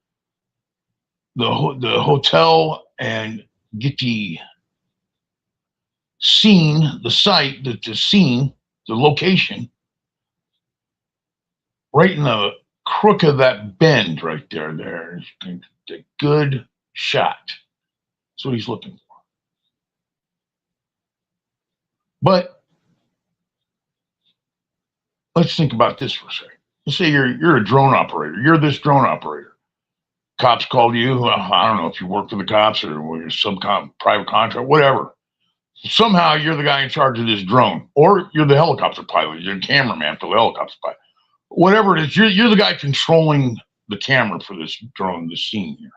hotel and get the scene, the site, the scene, the location, right in the crook of that bend right there. There's a good shot. That's what he's looking for. But let's think about this for a second. Let's say you're a drone operator. You're this drone operator. Cops called you. I don't know if you work for the cops or you're some private contract, whatever. Somehow you're the guy in charge of this drone, or you're the helicopter pilot. You're the cameraman for the helicopter pilot. Whatever it is, you're the guy controlling the camera for this drone, this scene here,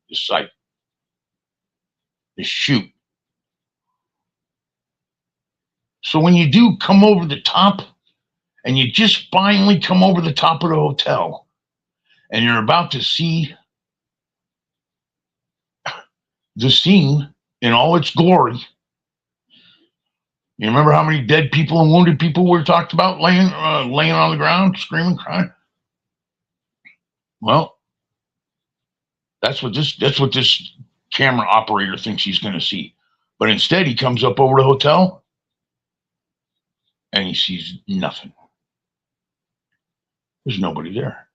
this site, this shoot. So when you do come over the top, and you just finally come over the top of the hotel, and you're about to see the scene in all its glory. You remember how many dead people and wounded people we talked about laying on the ground, screaming, crying? Well, that's what this camera operator thinks he's going to see. But instead, he comes up over the hotel, and he sees nothing. There's nobody there.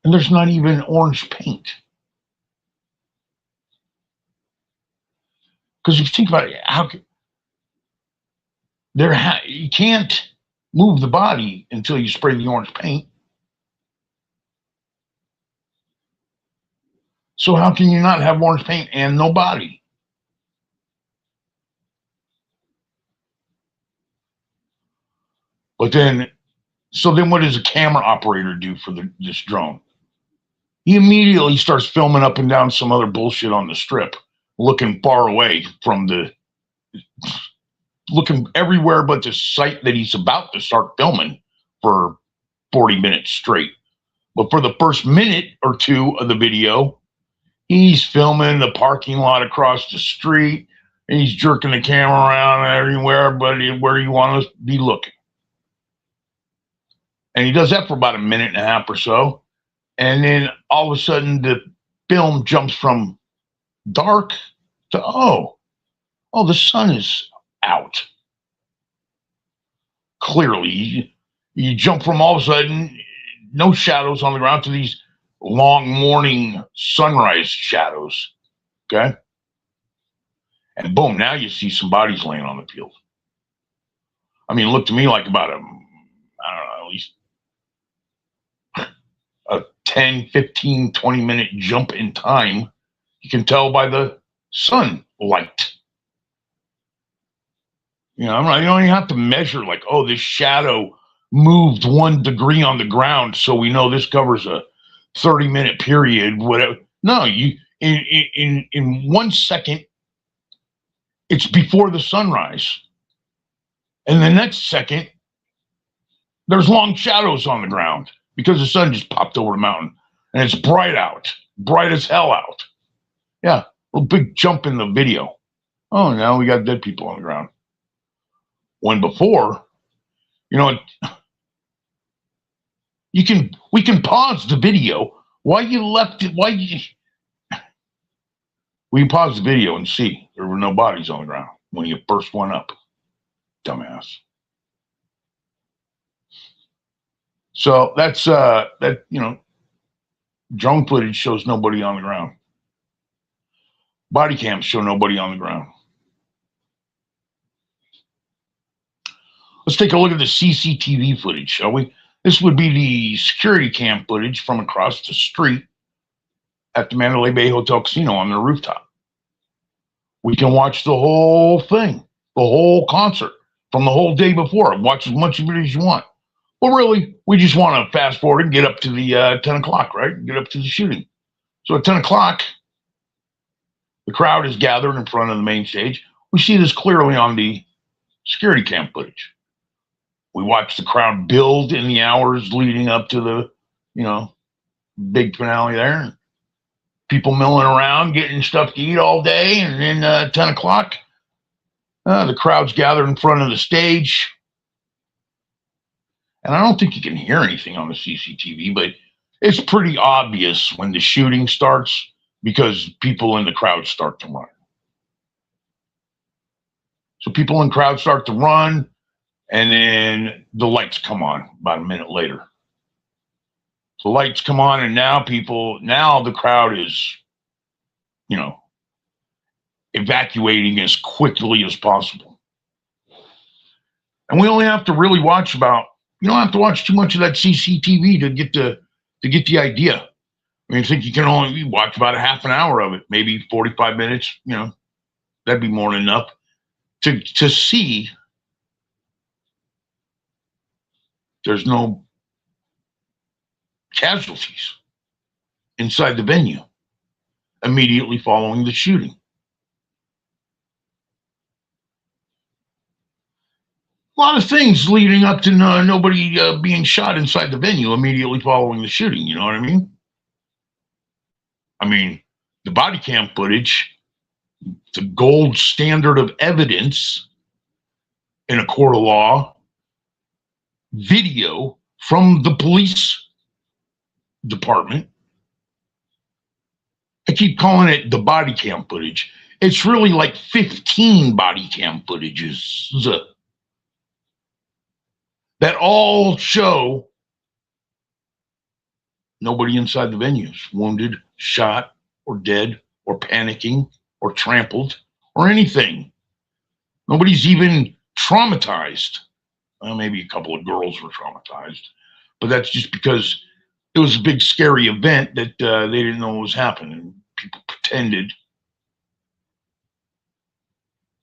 And there's not even orange paint. Because if you think about it, you can't move the body until you spray the orange paint. So how can you not have orange paint and no body? But then what does a camera operator do for this drone? He immediately starts filming up and down some other bullshit on the strip, looking far away from looking everywhere but the site that he's about to start filming for 40 minutes straight. But for the first minute or two of the video, he's filming the parking lot across the street, and he's jerking the camera around everywhere, but where you want to be looking. And he does that for about a minute and a half or so. And then all of a sudden the film jumps from dark to, oh, the sun is out. Clearly, you jump from all of a sudden, no shadows on the ground to these long morning sunrise shadows. Okay? And boom, now you see some bodies laying on the field. I mean, it looked to me like about at least a 10, 15, 20-minute jump in time. You can tell by the sunlight. You don't even have to measure like, oh, this shadow moved 1 degree on the ground, so we know this covers a 30-minute period, whatever. No, in 1 second, it's before the sunrise. And the next second, there's long shadows on the ground because the sun just popped over the mountain. And it's bright out, bright as hell out. Yeah, a big jump in the video. Oh, now we got dead people on the ground. When before, we can pause the video. Why you left it? We can pause the video and see there were no bodies on the ground when you first went up, dumbass. So that's drone footage shows nobody on the ground. Body cams show nobody on the ground. Let's take a look at the CCTV footage, shall we? This would be the security cam footage from across the street at the Mandalay Bay Hotel Casino on their rooftop. We can watch the whole thing, the whole concert from the whole day before. Watch as much of it as you want. Well, really, we just want to fast forward and get up to the 10 o'clock, right? Get up to the shooting. So at 10 o'clock, the crowd is gathered in front of the main stage. We see this clearly on the security cam footage. We watch the crowd build in the hours leading up to the, big finale there. People milling around, getting stuff to eat all day. And then 10 o'clock, the crowd's gathered in front of the stage. And I don't think you can hear anything on the CCTV, but it's pretty obvious when the shooting starts because people in the crowd start to run. So people in the crowd start to run, and then the lights come on about a minute later. The lights come on, and now the crowd is, evacuating as quickly as possible. And we only have to really watch you don't have to watch too much of that CCTV to get the idea. I mean, I think you can only watch about a half an hour of it, maybe 45 minutes, that'd be more than enough to see there's no casualties inside the venue immediately following the shooting. A lot of things leading up to nobody being shot inside the venue immediately following the shooting. You know what I mean? I mean, the body cam footage, the gold standard of evidence in a court of law, video from the police department. I keep calling it the body cam footage. It's really like 15 body cam footages that all show nobody inside the venues wounded, shot, or dead, or panicking, or trampled, or anything. Nobody's even traumatized. Well, maybe a couple of girls were traumatized, but that's just because it was a big, scary event that they didn't know what was happening. People pretended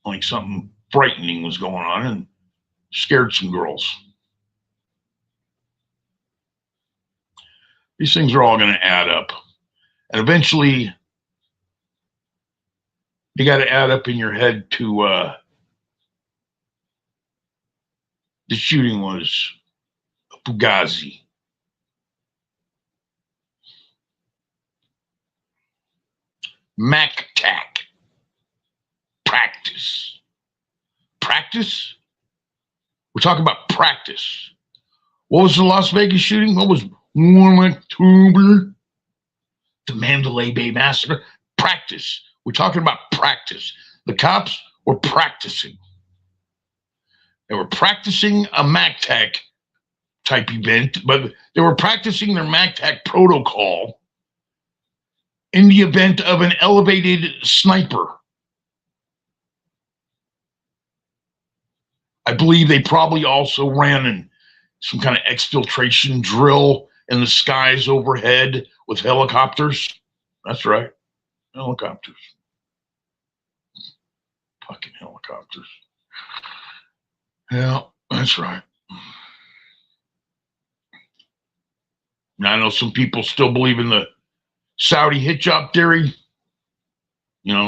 like something frightening was going on and scared some girls. These things are all going to add up. And eventually, you got to add up in your head to the shooting was a fugazi. MacTac. Practice. Practice? We're talking about practice. What was the Las Vegas shooting? What was 1 October? The Mandalay Bay Massacre? Practice. We're talking about practice. The cops were practicing. They were practicing a MacTac type event, but they were practicing their MacTac protocol in the event of an elevated sniper. I believe they probably also ran some kind of exfiltration drill in the skies overhead with helicopters. That's right, helicopters. Fucking helicopters. Yeah, that's right. Now, I know some people still believe in the Saudi hit job theory.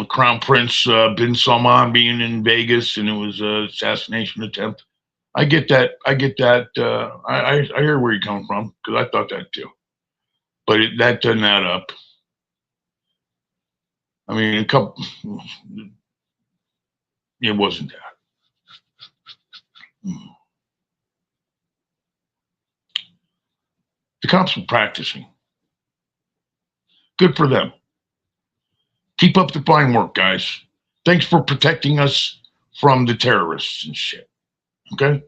Crown Prince bin Salman being in Vegas and it was an assassination attempt. I get that. I hear where you're coming from because I thought that too. But that doesn't add up. I mean, it wasn't that. The cops were practicing. Good for them. Keep up the fine work, guys. Thanks for protecting us from the terrorists and shit. Okay?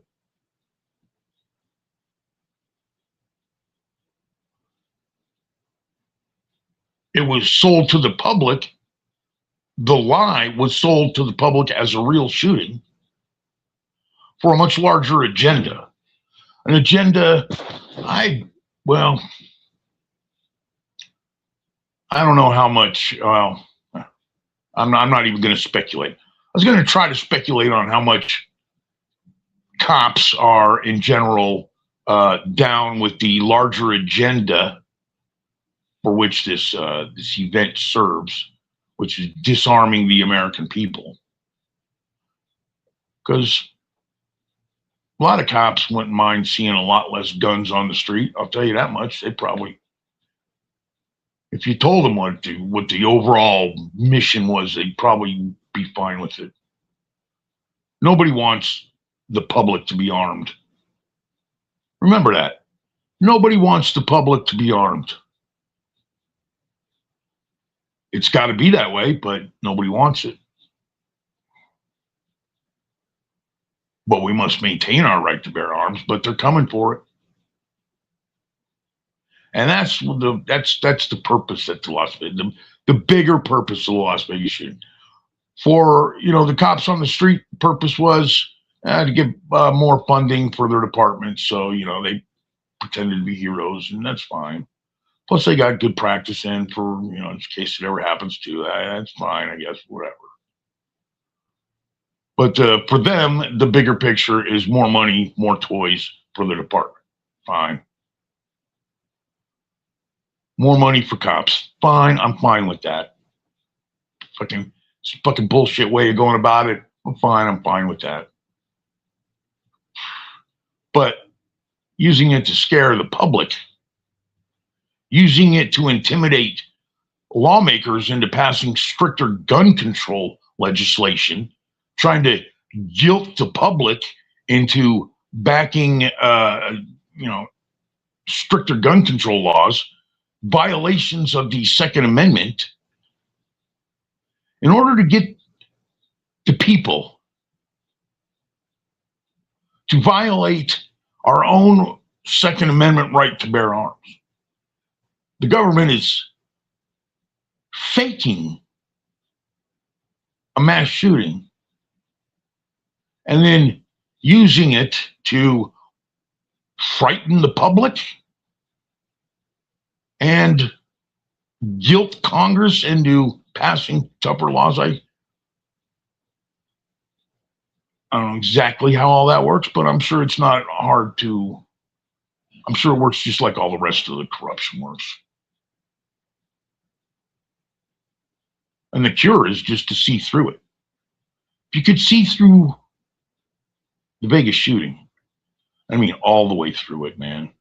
It was sold to the public. The lie was sold to the public as a real shooting for a much larger agenda. An agenda Well, I don't know how much. Well, I'm not even going to speculate. I was going to try to speculate on how much cops are in general down with the larger agenda for which this event serves, which is disarming the American people. Because a lot of cops wouldn't mind seeing a lot less guns on the street. I'll tell you that much. They probably, if you told them what the overall mission was, they'd probably be fine with it. Nobody wants the public to be armed. Remember that. Nobody wants the public to be armed. It's got to be that way, but nobody wants it. But we must maintain our right to bear arms, but they're coming for it. And that's the purpose at the Las Vegas, the bigger purpose of the Las Vegas shooting. For, the cops on the street, purpose was to get more funding for their departments. So, they pretended to be heroes, and that's fine. Plus, they got good practice in for, in case it ever happens to. That's fine, I guess, whatever. But for them, the bigger picture is more money, more toys for the department. Fine. More money for cops. Fine. I'm fine with that. Fucking bullshit way of going about it. I'm fine with that. But using it to scare the public, using it to intimidate lawmakers into passing stricter gun control legislation, trying to guilt the public into backing, stricter gun control laws, violations of the Second Amendment, in order to get the people to violate our own Second Amendment right to bear arms. The government is faking a mass shooting and then using it to frighten the public and guilt Congress into passing tougher laws. I don't know exactly how all that works, but I'm sure it's not hard to. I'm sure it works just like all the rest of the corruption works. And the cure is just to see through it. If you could see through the Vegas shooting, I mean, all the way through it, man,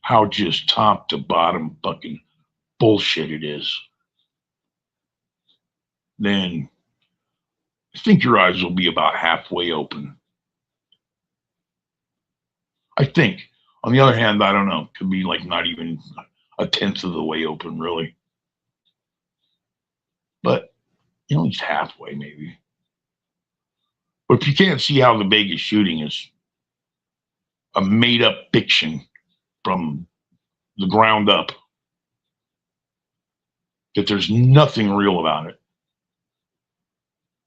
how just top to bottom fucking bullshit it is, then I think your eyes will be about halfway open. I think. On the other hand, I don't know. Could be like not even a tenth of the way open, really. But, at least halfway, maybe. But if you can't see how the Vegas shooting is a made-up fiction from the ground up, that there's nothing real about it,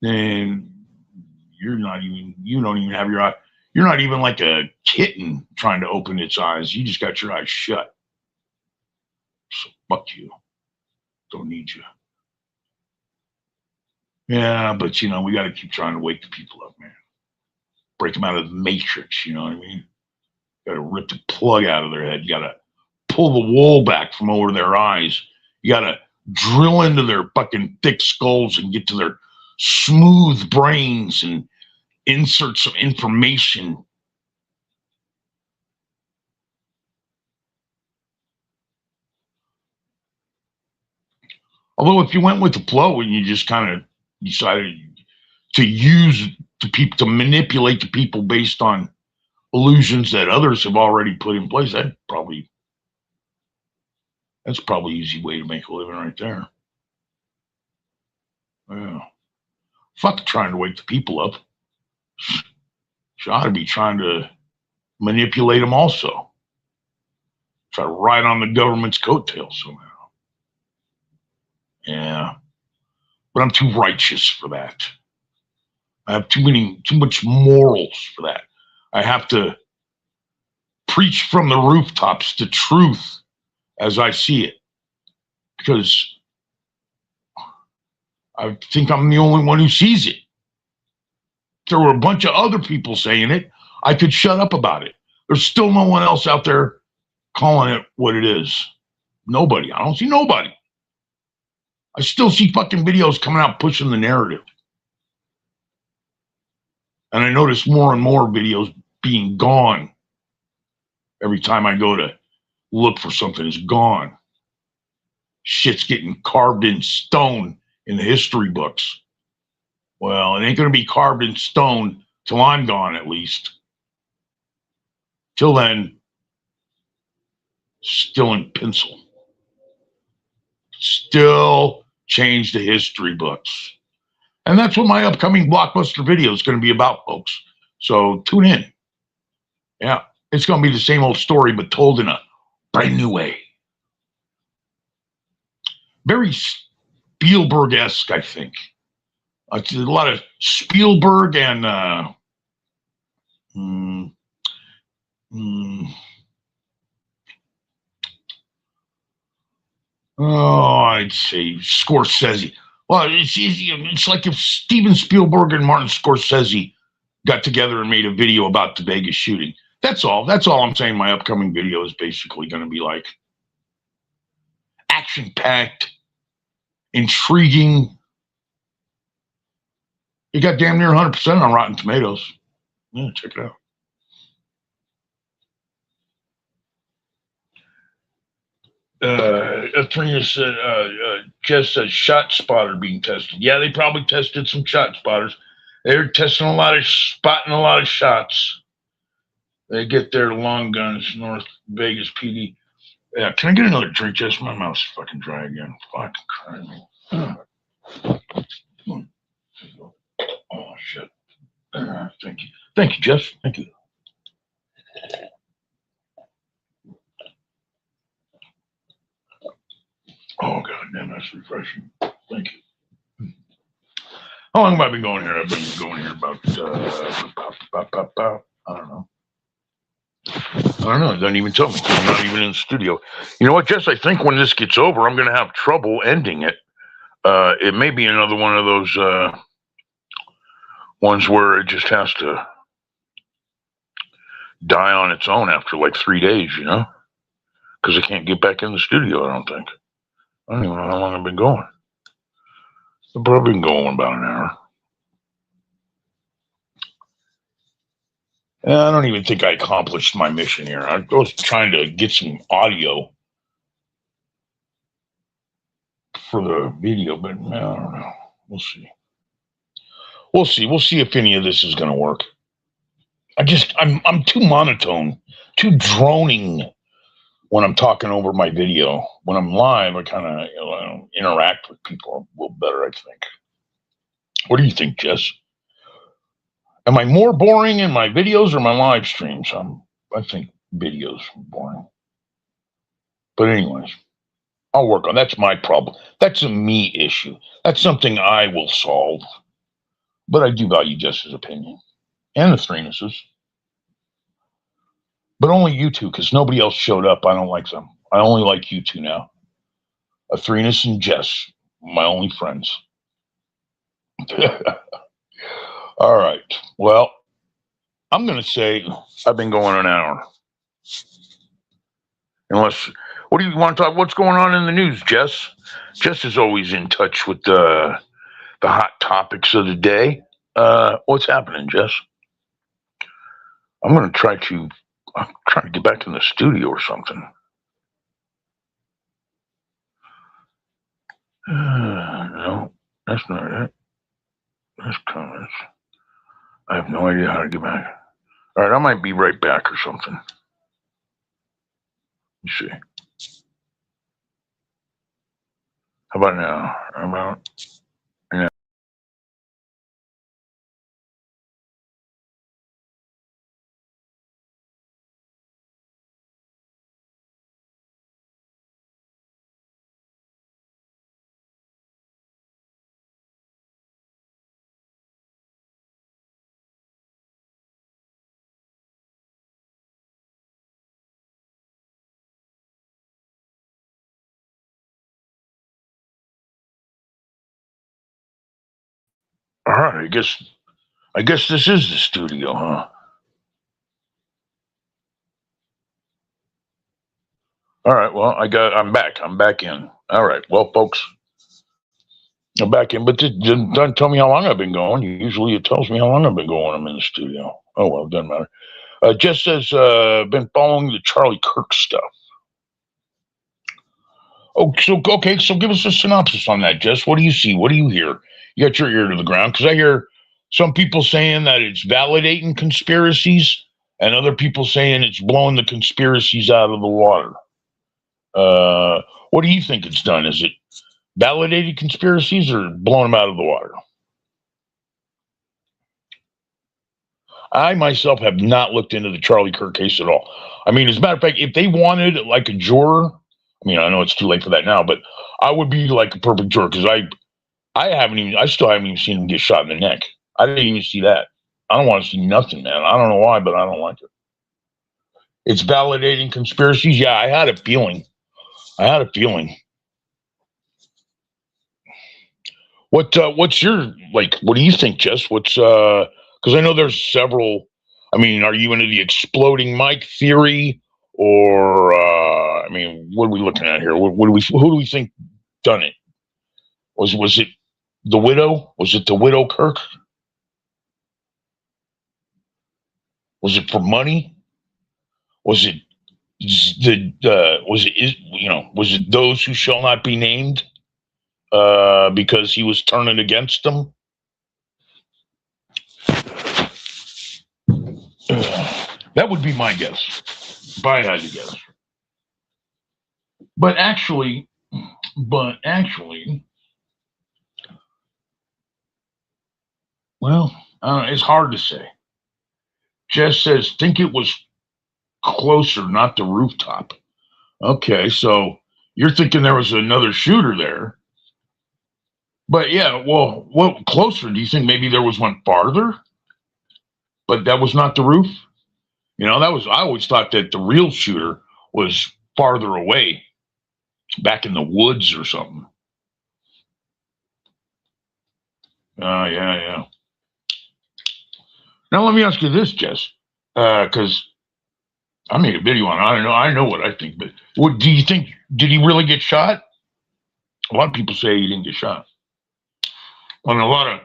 then you don't even have your eye. You're not even like a kitten trying to open its eyes. You just got your eyes shut. So fuck you. Don't need you. Yeah, but we got to keep trying to wake the people up, man. Break them out of the matrix, you know what I mean? Got to rip the plug out of their head. You got to pull the wool back from over their eyes. You got to drill into their fucking thick skulls and get to their smooth brains and insert some information. Although if you went with the flow and you just kind of decided to use the people, to manipulate the people based on illusions that others have already put in place, that's probably an easy way to make a living right there. Yeah. Fuck trying to wake the people up. She ought to be trying to manipulate them also. Try to ride on the government's coattails somehow. Yeah. But I'm too righteous for that. I have too much morals for that. I have to preach from the rooftops the truth as I see it, because I think I'm the only one who sees it. If there were a bunch of other people saying it, I could shut up about it. There's still no one else out there calling it what it is. Nobody. I don't see nobody. I still see fucking videos coming out pushing the narrative. And I notice more and more videos being gone. Every time I go to look for something, it's gone. Shit's getting carved in stone in the history books. Well, it ain't going to be carved in stone till I'm gone, at least. Till then, still in pencil. Still change the history books. And that's what my upcoming blockbuster video is going to be about, folks. So tune in. Yeah, it's going to be the same old story, but told in a brand new way. Very Spielberg-esque, I think. It's a lot of Spielberg and I'd say Scorsese. Well, it's easy. It's like if Steven Spielberg and Martin Scorsese got together and made a video about the Vegas shooting. That's all. That's all I'm saying. My upcoming video is basically going to be like action-packed, intriguing. It got damn near 100% on Rotten Tomatoes. Yeah, check it out. Athena said, Jess says shot spotter being tested. Yeah, they probably tested some shot spotters. They're testing spotting a lot of shots. They get their long guns, North Vegas PD. Yeah, can I get another drink, Jess? My mouth's fucking dry again. Fucking crying. Oh, shit. Thank you. Thank you, Jess. Thank you. Oh, God damn, that's refreshing. Thank you. How long have I been going here? I've been going here about, I don't know. It doesn't even tell me. I'm not even in the studio. You know what, Jess? I think when this gets over, I'm going to have trouble ending it. It may be another one of those ones where it just has to die on its own after like 3 days, you know? Because I can't get back in the studio, I don't think. I don't even know how long I've been going. I've probably been going about an hour. I don't even think I accomplished my mission here. I was trying to get some audio for the video, but I don't know. We'll see. We'll see if any of this is going to work. I'm too monotone, too droning when I'm talking over my video. When I'm live, I kind of interact with people a little better, I think. What do you think, Jess? Am I more boring in my videos or my live streams? I think videos are boring. But anyways, I'll work on that's my problem. That's a me issue. That's something I will solve. But I do value Jess's opinion and the Threnus's. But only you two, because nobody else showed up. I don't like them. I only like you two now. Athrenus and Jess, my only friends. All right. Well, I'm going to say I've been going an hour. Unless, what do you want to talk? What's going on in the news, Jess? Jess is always in touch with the hot topics of the day. What's happening, Jess? I'm trying to get back in the studio or something. No, that's not it. That's comments. I have no idea how to get back. All right, I might be right back or something. Let's see. How about now? How about All right, I guess this is the studio, huh? All right, well, I'm back. I'm back in. All right, well, folks, I'm back in, but this doesn't tell me how long I've been going. Usually it tells me how long I've been going. I'm in the studio. Oh, well, it doesn't matter. Just says, been following the Charlie Kirk stuff. Oh, so okay, so give us a synopsis on that, Jess. What do you see? What do you hear? You got your ear to the ground because I hear some people saying that it's validating conspiracies, and other people saying it's blowing the conspiracies out of the water. What do you think it's done? Is it validated conspiracies or blowing them out of the water? I myself have not looked into the Charlie Kirk case at all. I mean, as a matter of fact, if they wanted like a juror, I mean, I know it's too late for that now, but I would be like a perfect juror because I still haven't even seen him get shot in the neck. I didn't even see that. I don't want to see nothing, man. I don't know why, but I don't like it. It's validating conspiracies. Yeah, I had a feeling. I had a feeling. What's your like? What do you think, Jess? What's because I know there's several. I mean, are you into the exploding mic theory, or I mean, what are we looking at here? What do we? Who do we think done it? Was it the widow? Was it the widow Kirk? Was it for money? Was it was it those who shall not be named? Because he was turning against them. That would be my guess, if I had to guess. But actually, but actually, well, it's hard to say. Jess says, think it was closer, not the rooftop. Okay, so you're thinking there was another shooter there. But yeah, well, what closer? Do you think maybe there was one farther, but that was not the roof? You know, that was I always thought that the real shooter was farther away, back in the woods or something. Yeah, yeah. Now let me ask you this, Jess, because I made a video on it. I know what I think, but what do you think? Did he really get shot? A lot of people say he didn't get shot. And a lot of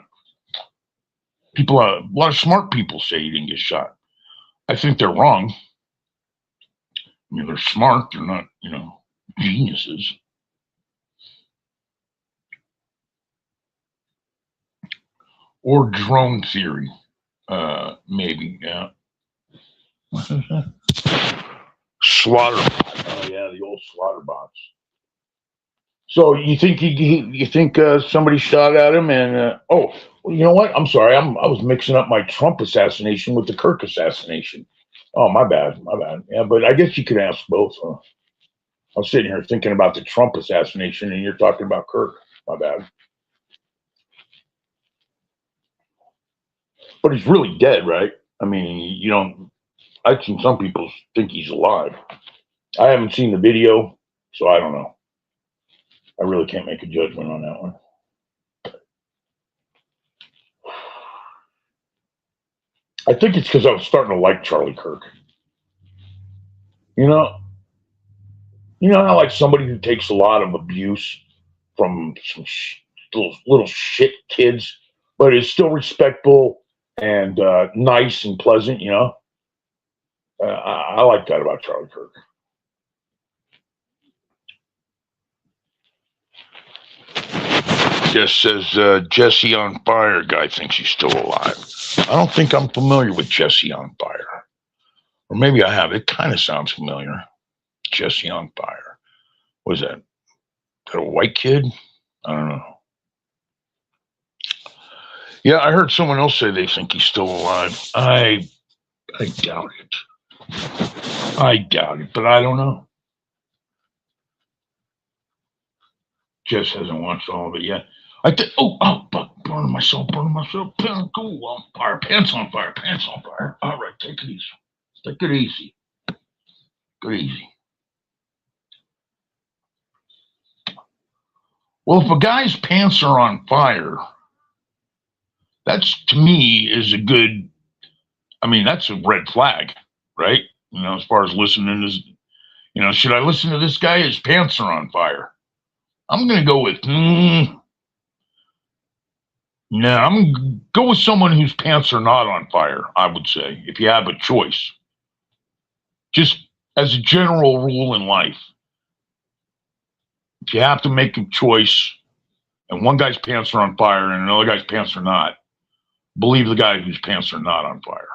people, a lot of smart people say he didn't get shot. I think they're wrong. I mean, they're smart. They're not, geniuses. Or drone theory, maybe. Yeah. Slaughter. Oh yeah, the old slaughter bots. So you think you think somebody shot at him and oh, well, you know what? I'm sorry. I was mixing up my Trump assassination with the Kirk assassination. Oh, my bad. My bad. Yeah, but I guess you could ask both. Huh? I'm sitting here thinking about the Trump assassination, and you're talking about Kirk. My bad. But he's really dead, right? I mean, you don't. I've seen some people think he's alive. I haven't seen the video, so I don't know. I really can't make a judgment on that one. I think it's because I was starting to like Charlie Kirk. You know, how like somebody who takes a lot of abuse from some little shit kids, but is still respectful and nice and pleasant. I like that about Charlie Kirk. Just says Jesse on Fire guy thinks he's still alive. I don't think I'm familiar with Jesse on Fire, or maybe I have. It kind of sounds familiar. Jesse on Fire. Was that? That a white kid? I don't know. Yeah, I heard someone else say they think he's still alive. I doubt it. I doubt it, but I don't know. Jess hasn't watched all of it yet. I think. But burning myself. Cool. On fire. Pants on fire. Pants on fire. All right, take it easy. Take it easy. Go easy. Well, if a guy's pants are on fire, That's, to me, is a good, I mean, that's a red flag, right? As far as listening to, should I listen to this guy? His pants are on fire. I'm going to go with, no, I'm going to go with someone whose pants are not on fire, I would say, if you have a choice. Just as a general rule in life, if you have to make a choice and one guy's pants are on fire and another guy's pants are not, believe the guy whose pants are not on fire.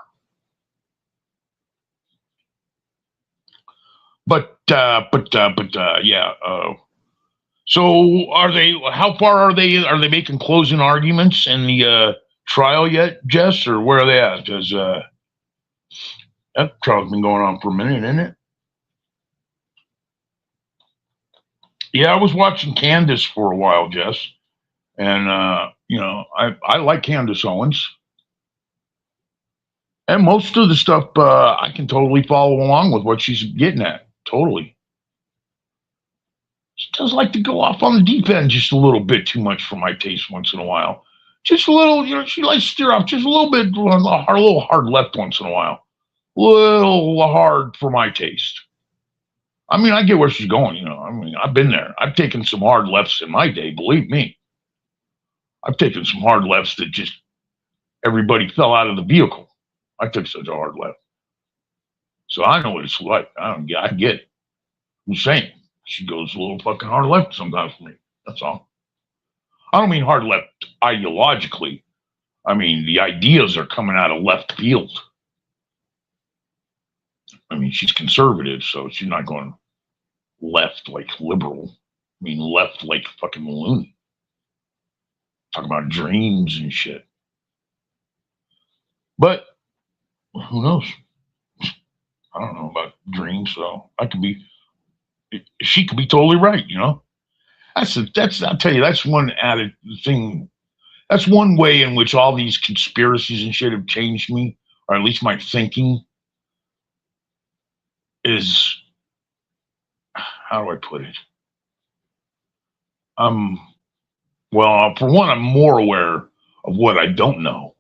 But yeah. So how far are they making closing arguments in the trial yet, Jess, or where are they at? Because that trial's been going on for a minute, isn't it? Yeah, I was watching Candace for a while, Jess. And, I like Candace Owens. And most of the stuff, I can totally follow along with what she's getting at. Totally. She does like to go off on the deep end just a little bit too much for my taste once in a while. Just a little, she likes to steer off just a little bit, a little hard left once in a while. A little hard for my taste. I mean, I get where she's going, I mean, I've been there. I've taken some hard lefts in my day, believe me. I've taken some hard lefts that just everybody fell out of the vehicle. I took such a hard left. So I know what it's like. I get it. I'm saying she goes a little fucking hard left sometimes for me. That's all. I don't mean hard left ideologically. I mean, the ideas are coming out of left field. I mean, she's conservative, so she's not going left like liberal. I mean, left like fucking loony. Talk about dreams and shit. But who knows? I don't know about dreams, so she could be totally right, I'll tell you, that's one added thing. That's one way in which all these conspiracies and shit have changed me, or at least my thinking is, how do I put it? Well, for one, I'm more aware of what I don't know.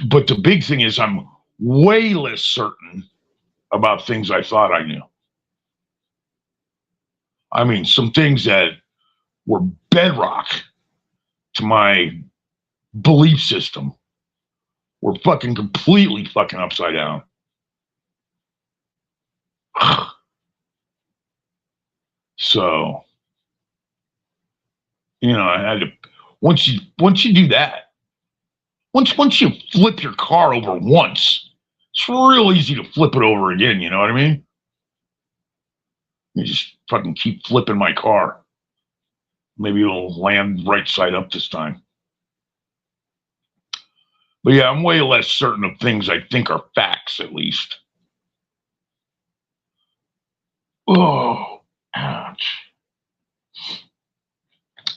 But the big thing is I'm way less certain about things I thought I knew. I mean, some things that were bedrock to my belief system were fucking completely fucking upside down. So, I had to, once you do that, once you flip your car over once, it's real easy to flip it over again, you know what I mean? You just fucking keep flipping my car. Maybe it'll land right side up this time. But yeah, I'm way less certain of things I think are facts, at least. Oh, ouch.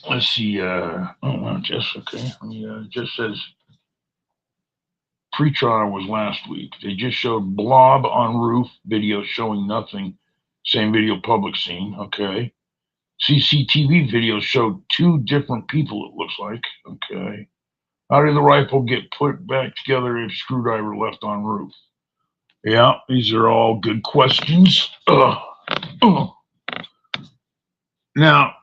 Let's see. Jess, okay. Just says pre-trial was last week. They just showed blob on roof video showing nothing. Same video public scene. Okay. CCTV video showed two different people, it looks like. Okay. How did the rifle get put back together if screwdriver left on roof? Yeah, these are all good questions. Now,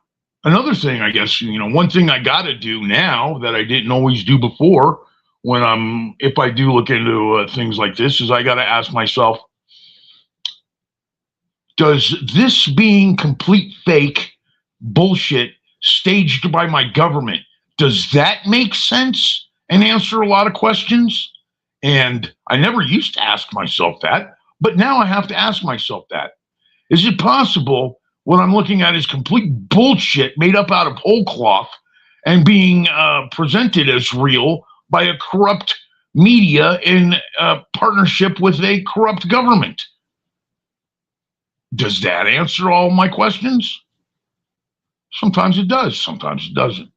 another thing, I guess, one thing I got to do now that I didn't always do before if I do look into things like this, is I got to ask myself, does this being complete fake bullshit staged by my government, does that make sense and answer a lot of questions? And I never used to ask myself that, but now I have to ask myself that. Is it possible what I'm looking at is complete bullshit made up out of whole cloth and being presented as real by a corrupt media in partnership with a corrupt government? Does that answer all my questions? Sometimes it does, sometimes it doesn't.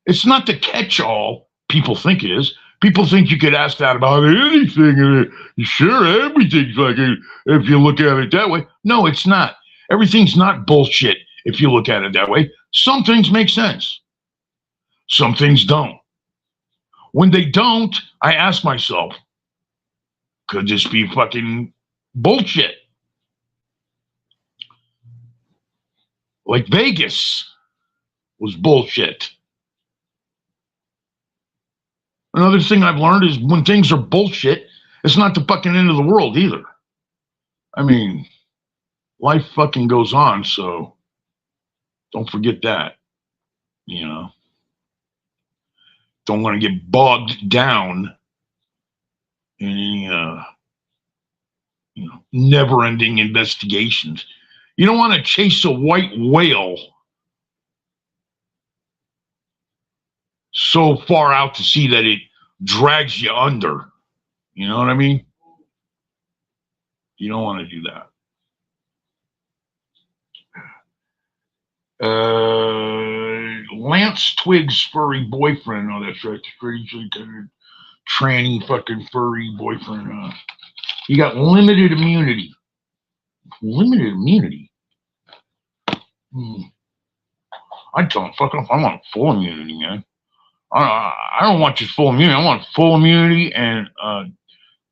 It's not the catch-all people think it is. People think you could ask that about anything. Sure, everything's like it if you look at it that way. No, it's not. Everything's not bullshit if you look at it that way. Some things make sense. Some things don't. When they don't, I ask myself, could this be fucking bullshit? Like Vegas was bullshit. Another thing I've learned is when things are bullshit, it's not the fucking end of the world either. I mean, life fucking goes on, so don't forget that, you know. Don't want to get bogged down in any, never-ending investigations. You don't want to chase a white whale so far out to sea that it drags you under. You know what I mean? You don't want to do that. Lance Twig's furry boyfriend. Oh, that's right. Strangely kind of tranny fucking furry boyfriend. He got limited immunity. Limited immunity? I'd tell him, fuck off. I want full immunity, man. I don't want just full immunity. I want full immunity and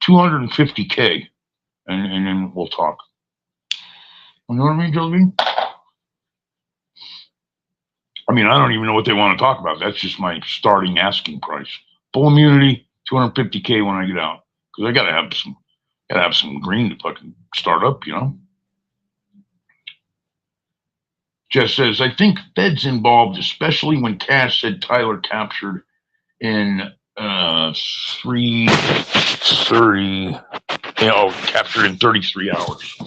$250K. And then we'll talk. You know what I mean, Josephine? I mean, I don't even know what they want to talk about. That's just my starting asking price. Full immunity, $250K when I get out. Because I gotta have some green to fucking start up, you know? Jess says, I think Fed's involved, especially when Cash said Tyler captured in 33 hours.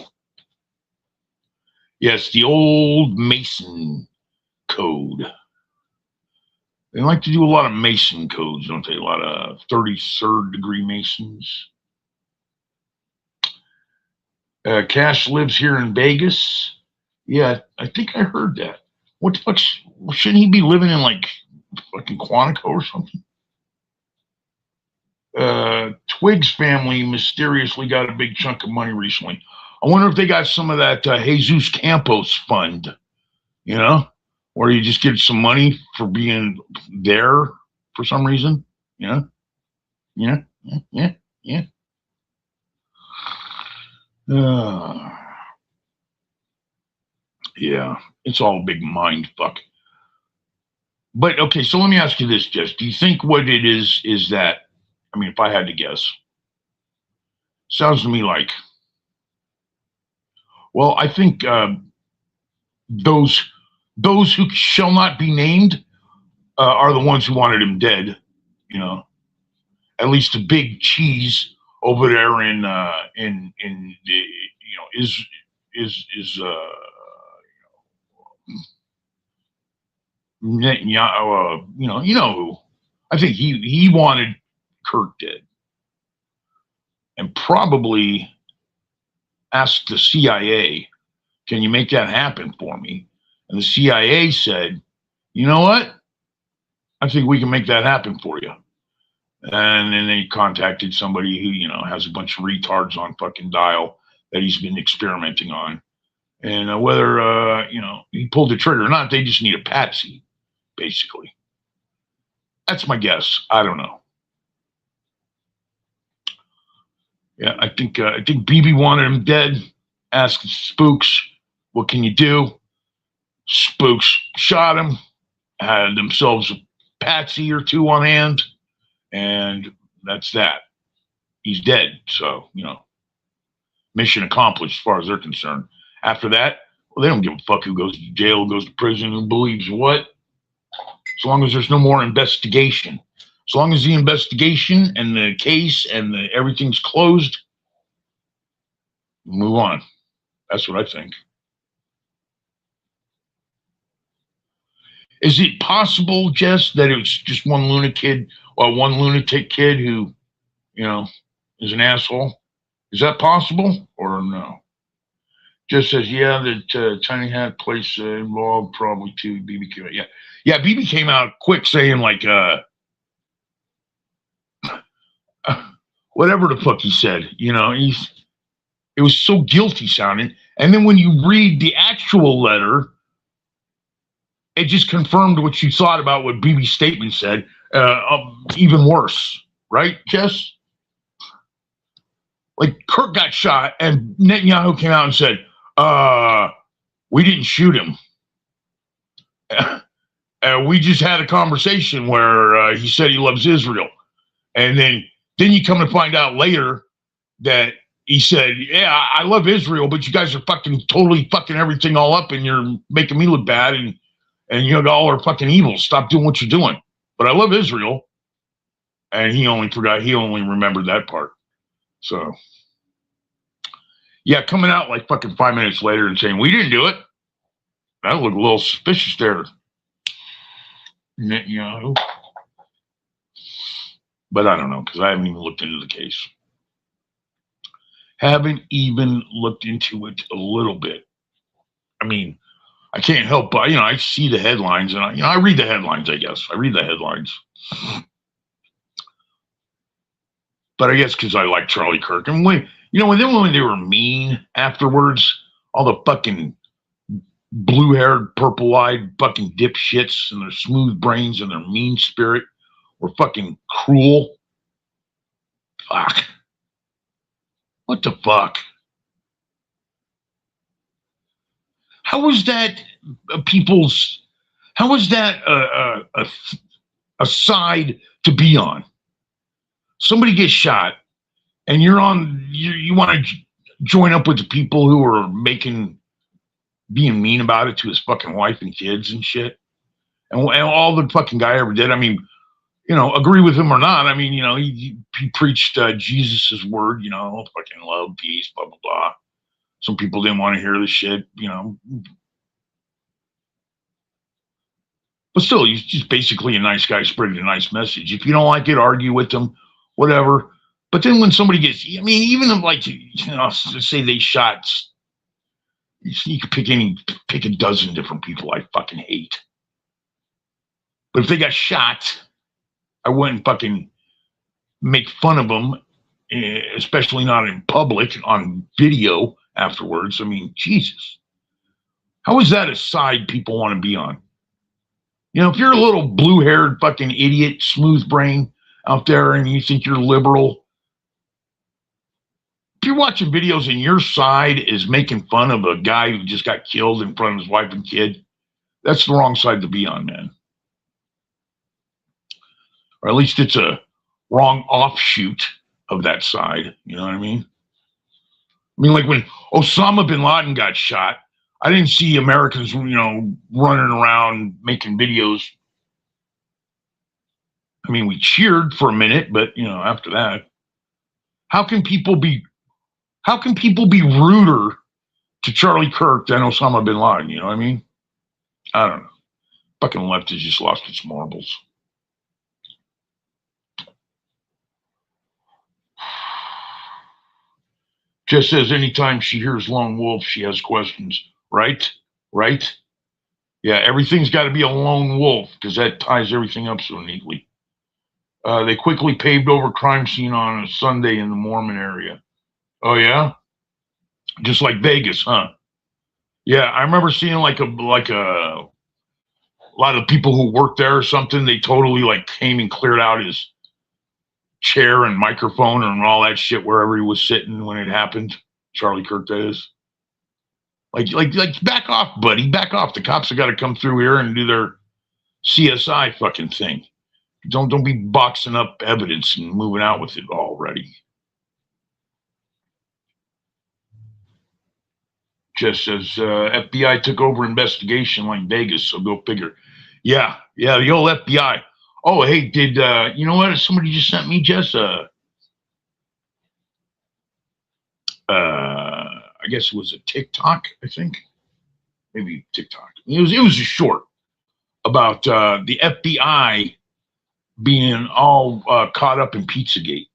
Yes, the old Mason code. They like to do a lot of Mason codes, don't they? A lot of 33rd degree Masons. Cash lives here in Vegas. Yeah, I think I heard that. What the fuck? Shouldn't he be living in like fucking Quantico or something? Twig's family mysteriously got a big chunk of money recently. I wonder if they got some of that Jesus Campos fund, you know, or you just get some money for being there for some reason, you know? Yeah. Yeah, it's all a big mind fuck. But okay, so let me ask you this, Jess. Do you think what it is that, I mean, if I had to guess, sounds to me like, well, I think those who shall not be named are the ones who wanted him dead, you know. At least the big cheese over there in the, you know, is you know who. I think he wanted Kurt dead, and probably asked the CIA, "Can you make that happen for me?" And the CIA said, "You know what? I think we can make that happen for you." And then they contacted somebody who, you know, has a bunch of retards on fucking dial that he's been experimenting on. And whether, you know, he pulled the trigger or not, they just need a patsy, basically. That's my guess. I don't know. Yeah, I think BB wanted him dead. Asked Spooks, what can you do? Spooks shot him, had themselves a patsy or two on hand, and that's that. He's dead. So, you know, mission accomplished as far as they're concerned. After that, well, they don't give a fuck who goes to jail, who goes to prison, who believes what. As long as there's no more investigation. As long as the investigation and the case and everything's closed, move on. That's what I think. Is it possible, Jess, that it was just one lunatic kid who, you know, is an asshole? Is that possible or no? Just says, yeah, that Tiny Hat place involved probably too. BB came out. Yeah, BB came out quick saying like, whatever the fuck he said, you know, it was so guilty sounding. And then when you read the actual letter, it just confirmed what you thought about what Bibi's statement said. Even worse, right, Jess? Like Kirk got shot, and Netanyahu came out and said, "We didn't shoot him. We just had a conversation where he said he loves Israel." And then you come to find out later that he said, "Yeah, I love Israel, but you guys are totally fucking everything all up, and you're making me look bad, and you all are fucking evil. Stop doing what you're doing. But I love Israel." And he only remembered that part. So, yeah, coming out like fucking 5 minutes later and saying, "We didn't do it." That looked a little suspicious there, Netanyahu. But I don't know, because I haven't even looked into the case. Haven't even looked into it a little bit. I mean, I can't help but, I see the headlines, and I read the headlines, I guess. I read the headlines. But I guess because I like Charlie Kirk. And when they were mean afterwards, all the fucking blue-haired, purple-eyed fucking dipshits and their smooth brains and their mean spirit were fucking cruel. Fuck. What the fuck? How is that a side to be on? Somebody gets shot, and you want to join up with the people who are being mean about it to his fucking wife and kids and shit. And all the fucking guy ever did, I mean, agree with him or not. I mean, he preached Jesus' word, fucking love, peace, blah, blah, blah. Some people didn't want to hear the shit, But still, he's just basically a nice guy spreading a nice message. If you don't like it, argue with them, whatever. But then when somebody gets, I mean, even if say they shot, you could pick a dozen different people I fucking hate. But if they got shot, I wouldn't fucking make fun of them, especially not in public on video afterwards. I mean, Jesus. How is that a side people want to be on? If you're a little blue-haired fucking idiot, smooth brain out there and you think you're liberal, if you're watching videos and your side is making fun of a guy who just got killed in front of his wife and kid, that's the wrong side to be on, man. Or at least it's a wrong offshoot of that side. You know what I mean? I mean, like when Osama bin Laden got shot, I didn't see Americans, running around making videos. I mean, we cheered for a minute, but after that, how can people be ruder to Charlie Kirk than Osama bin Laden? You know what I mean? I don't know. Fucking left has just lost its marbles. Just says anytime she hears Lone Wolf, she has questions. Right? Yeah, everything's got to be a lone wolf because that ties everything up so neatly. They quickly paved over crime scene on a Sunday in the Mormon area. Oh, yeah? Just like Vegas, huh? Yeah, I remember seeing like a lot of people who worked there or something. They totally came and cleared out his chair and microphone and all that shit wherever he was sitting when it happened. Charlie Kirk, that is. Like, back off, buddy. Back off. The cops have got to come through here and do their CSI fucking thing. Don't be boxing up evidence and moving out with it already. Just says FBI took over investigation like Vegas, so go figure. Yeah, the old FBI. Oh, hey, did you know what? Somebody just sent me, Jess. I guess it was a TikTok, I think. Maybe TikTok. It was a short about the FBI being all caught up in Pizzagate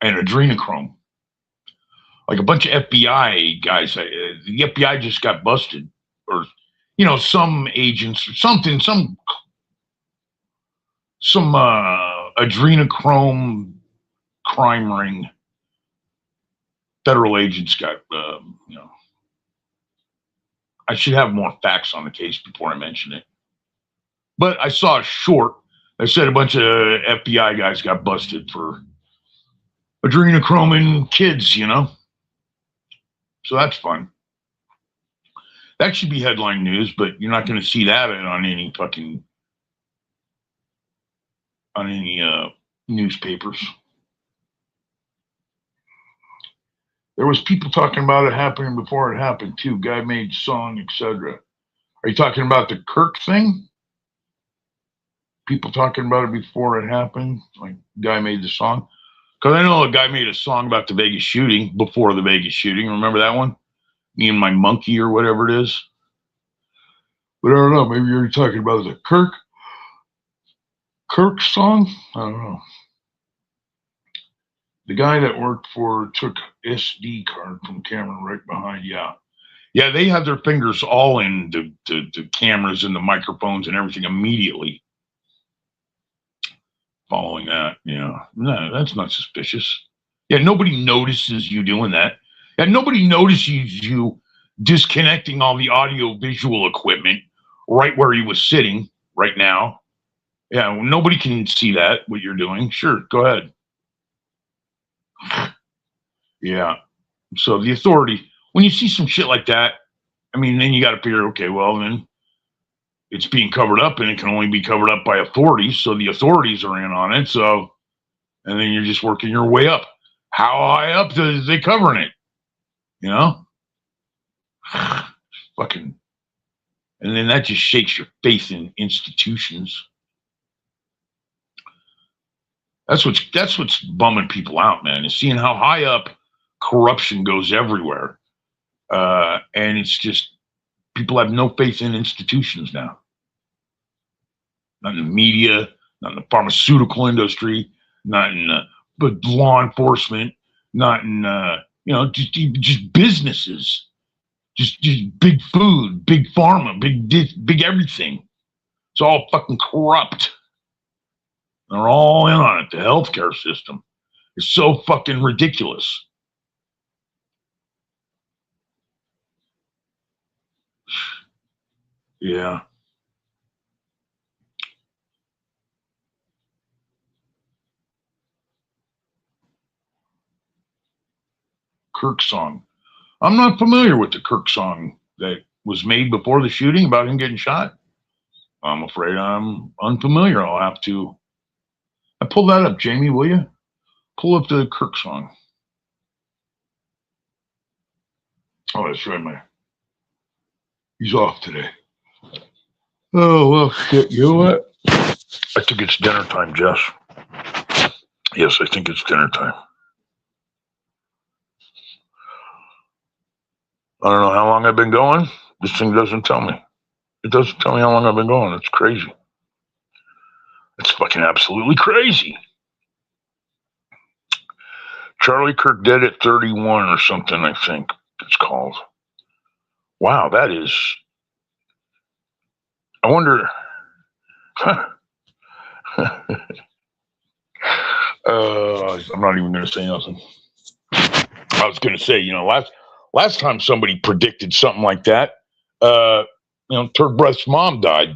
and adrenochrome. Like a bunch of FBI guys. The FBI just got busted. Or, some agents or something, some adrenochrome crime ring. Federal agents got, I should have more facts on the case before I mention it. But I saw a short that said a bunch of FBI guys got busted for adrenochrome kids, you know? So that's fun. That should be headline news, but you're not going to see that on any newspapers. There was people talking about it happening before it happened too. Guy made song, etc. Are you talking about the Kirk thing? People talking about it before it happened, like guy made the song. Because I know a guy made a song about the Vegas shooting before the Vegas shooting. Remember that one? Me and my monkey or whatever it is. But I don't know. Maybe you're talking about the Kirk song. I don't know. The guy that worked for took SD card from camera right behind. Yeah. They have their fingers all in the cameras and the microphones and everything immediately. Following that, no, that's not suspicious. Nobody notices you doing that. Nobody notices you disconnecting all the audio visual equipment right where he was sitting right now. Nobody can see that, what you're doing. Sure, go ahead. Yeah. So the authority, when you see some shit like that, I mean, then you got to figure, okay, well, then it's being covered up and it can only be covered up by authorities. So the authorities are in on it. So, and then you're just working your way up. How high up are they covering it? You know? Fucking. And then that just shakes your faith in institutions. That's what's bumming people out, man, is seeing how high up corruption goes everywhere. And it's just, people have no faith in institutions now. Not in the media, not in the pharmaceutical industry, not in but law enforcement, not in just businesses, just big food, big pharma, big everything. It's all fucking corrupt. They're all in on it. The healthcare system is so fucking ridiculous. Yeah. Kirk song. I'm not familiar with the Kirk song that was made before the shooting about him getting shot. I'm afraid I'm unfamiliar. I'll have to. Pull that up, Jamie, will you? Pull up the Kirk song. Oh, that's right, he's off today. Oh, well, shit. You know what? I think it's dinner time, Jess. Yes, I think it's dinner time. I don't know how long I've been going. This thing doesn't tell me. It doesn't tell me how long I've been going. It's crazy. It's fucking absolutely crazy. Charlie Kirk dead at 31 or something, I think it's called. Wow, that is. I wonder. I'm not even going to say nothing. I was going to say, last time somebody predicted something like that, Third Breath's mom died.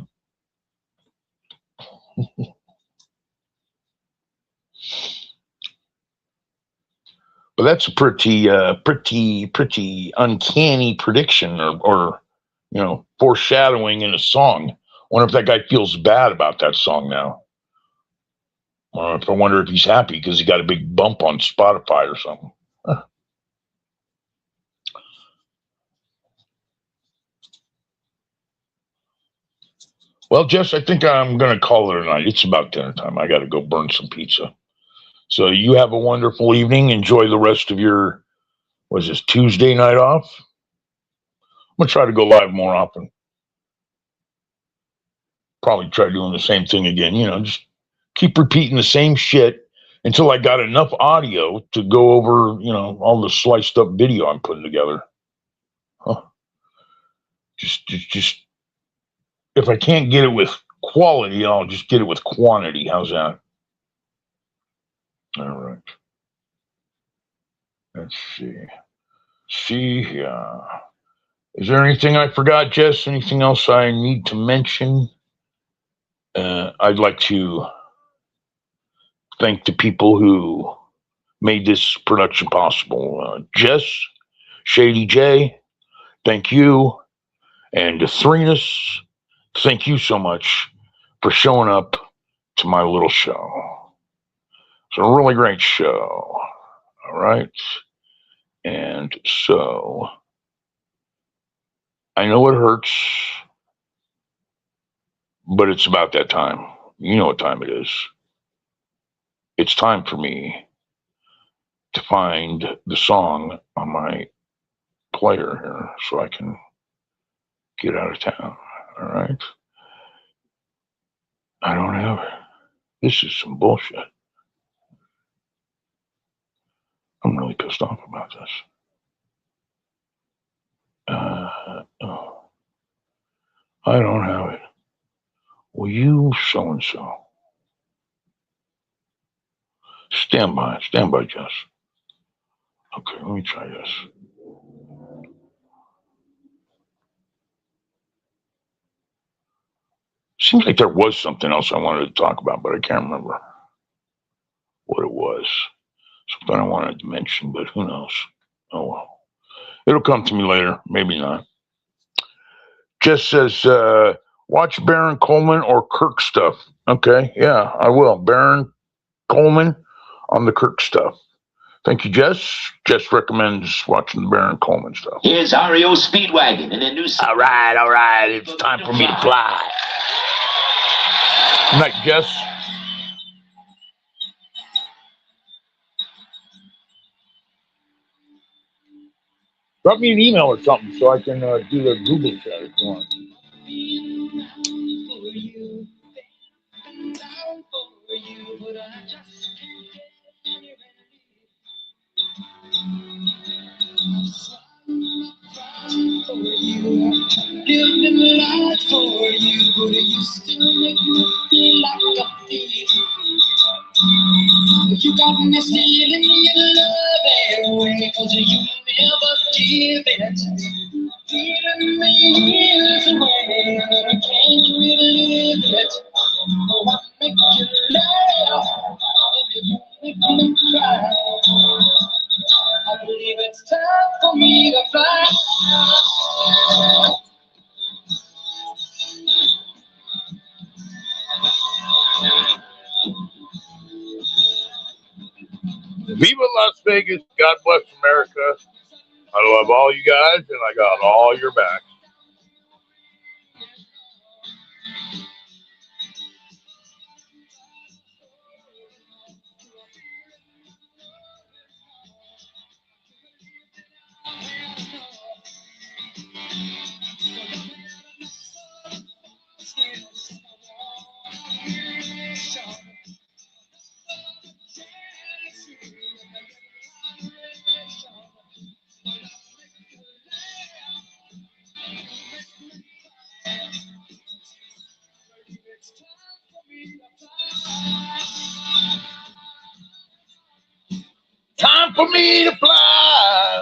But that's a pretty uncanny prediction or foreshadowing in a song. Wonder if that guy feels bad about that song now. Or I wonder if he's happy because he got a big bump on Spotify or something. Well, Jess, I think I'm going to call it a night. It's about dinner time. I got to go burn some pizza. So you have a wonderful evening. Enjoy the rest of your, Tuesday night off? I'm going to try to go live more often. Probably try doing the same thing again. Just keep repeating the same shit until I got enough audio to go over, all the sliced up video I'm putting together. Huh. Just if I can't get it with quality, I'll just get it with quantity. How's that? All right. Let's see. See here. Is there anything I forgot, Jess? Anything else I need to mention? I'd like to thank the people who made this production possible. Jess, Shady J, thank you. And Threnus, thank you so much for showing up to my little show. It's a really great show. All right. And so I know it hurts, but it's about that time. You know what time it is. It's time for me to find the song on my player here so I can get out of town. All right. I don't have it. This is some bullshit. I'm really pissed off about this. Oh, I don't have it. Will you so and so? Stand by, Jess. Okay, let me try this. Seems like there was something else I wanted to talk about, but I can't remember what it was. Something I wanted to mention, but who knows? Oh well. It'll come to me later. Maybe not. Jess says, watch Baron Coleman or Kirk stuff. Okay, yeah, I will. Baron Coleman on the Kirk stuff. Thank you, Jess. Jess recommends watching the Baron Coleman stuff. Here's REO Speedwagon and a new... All right. It's time for me to fly. Good night, Jess. Drop me an email or something so I can do the Google chat if you want. Living life for you, but you still make me feel like a thief. You got me stealing your love away, 'cause you never give it. Leading me years away, I can't relive it. Oh, I make you laugh, and you make me cry. I believe it's time for me to fly. Viva Las Vegas. God bless America. I love all you guys, and I got all your back. Time for me to fly.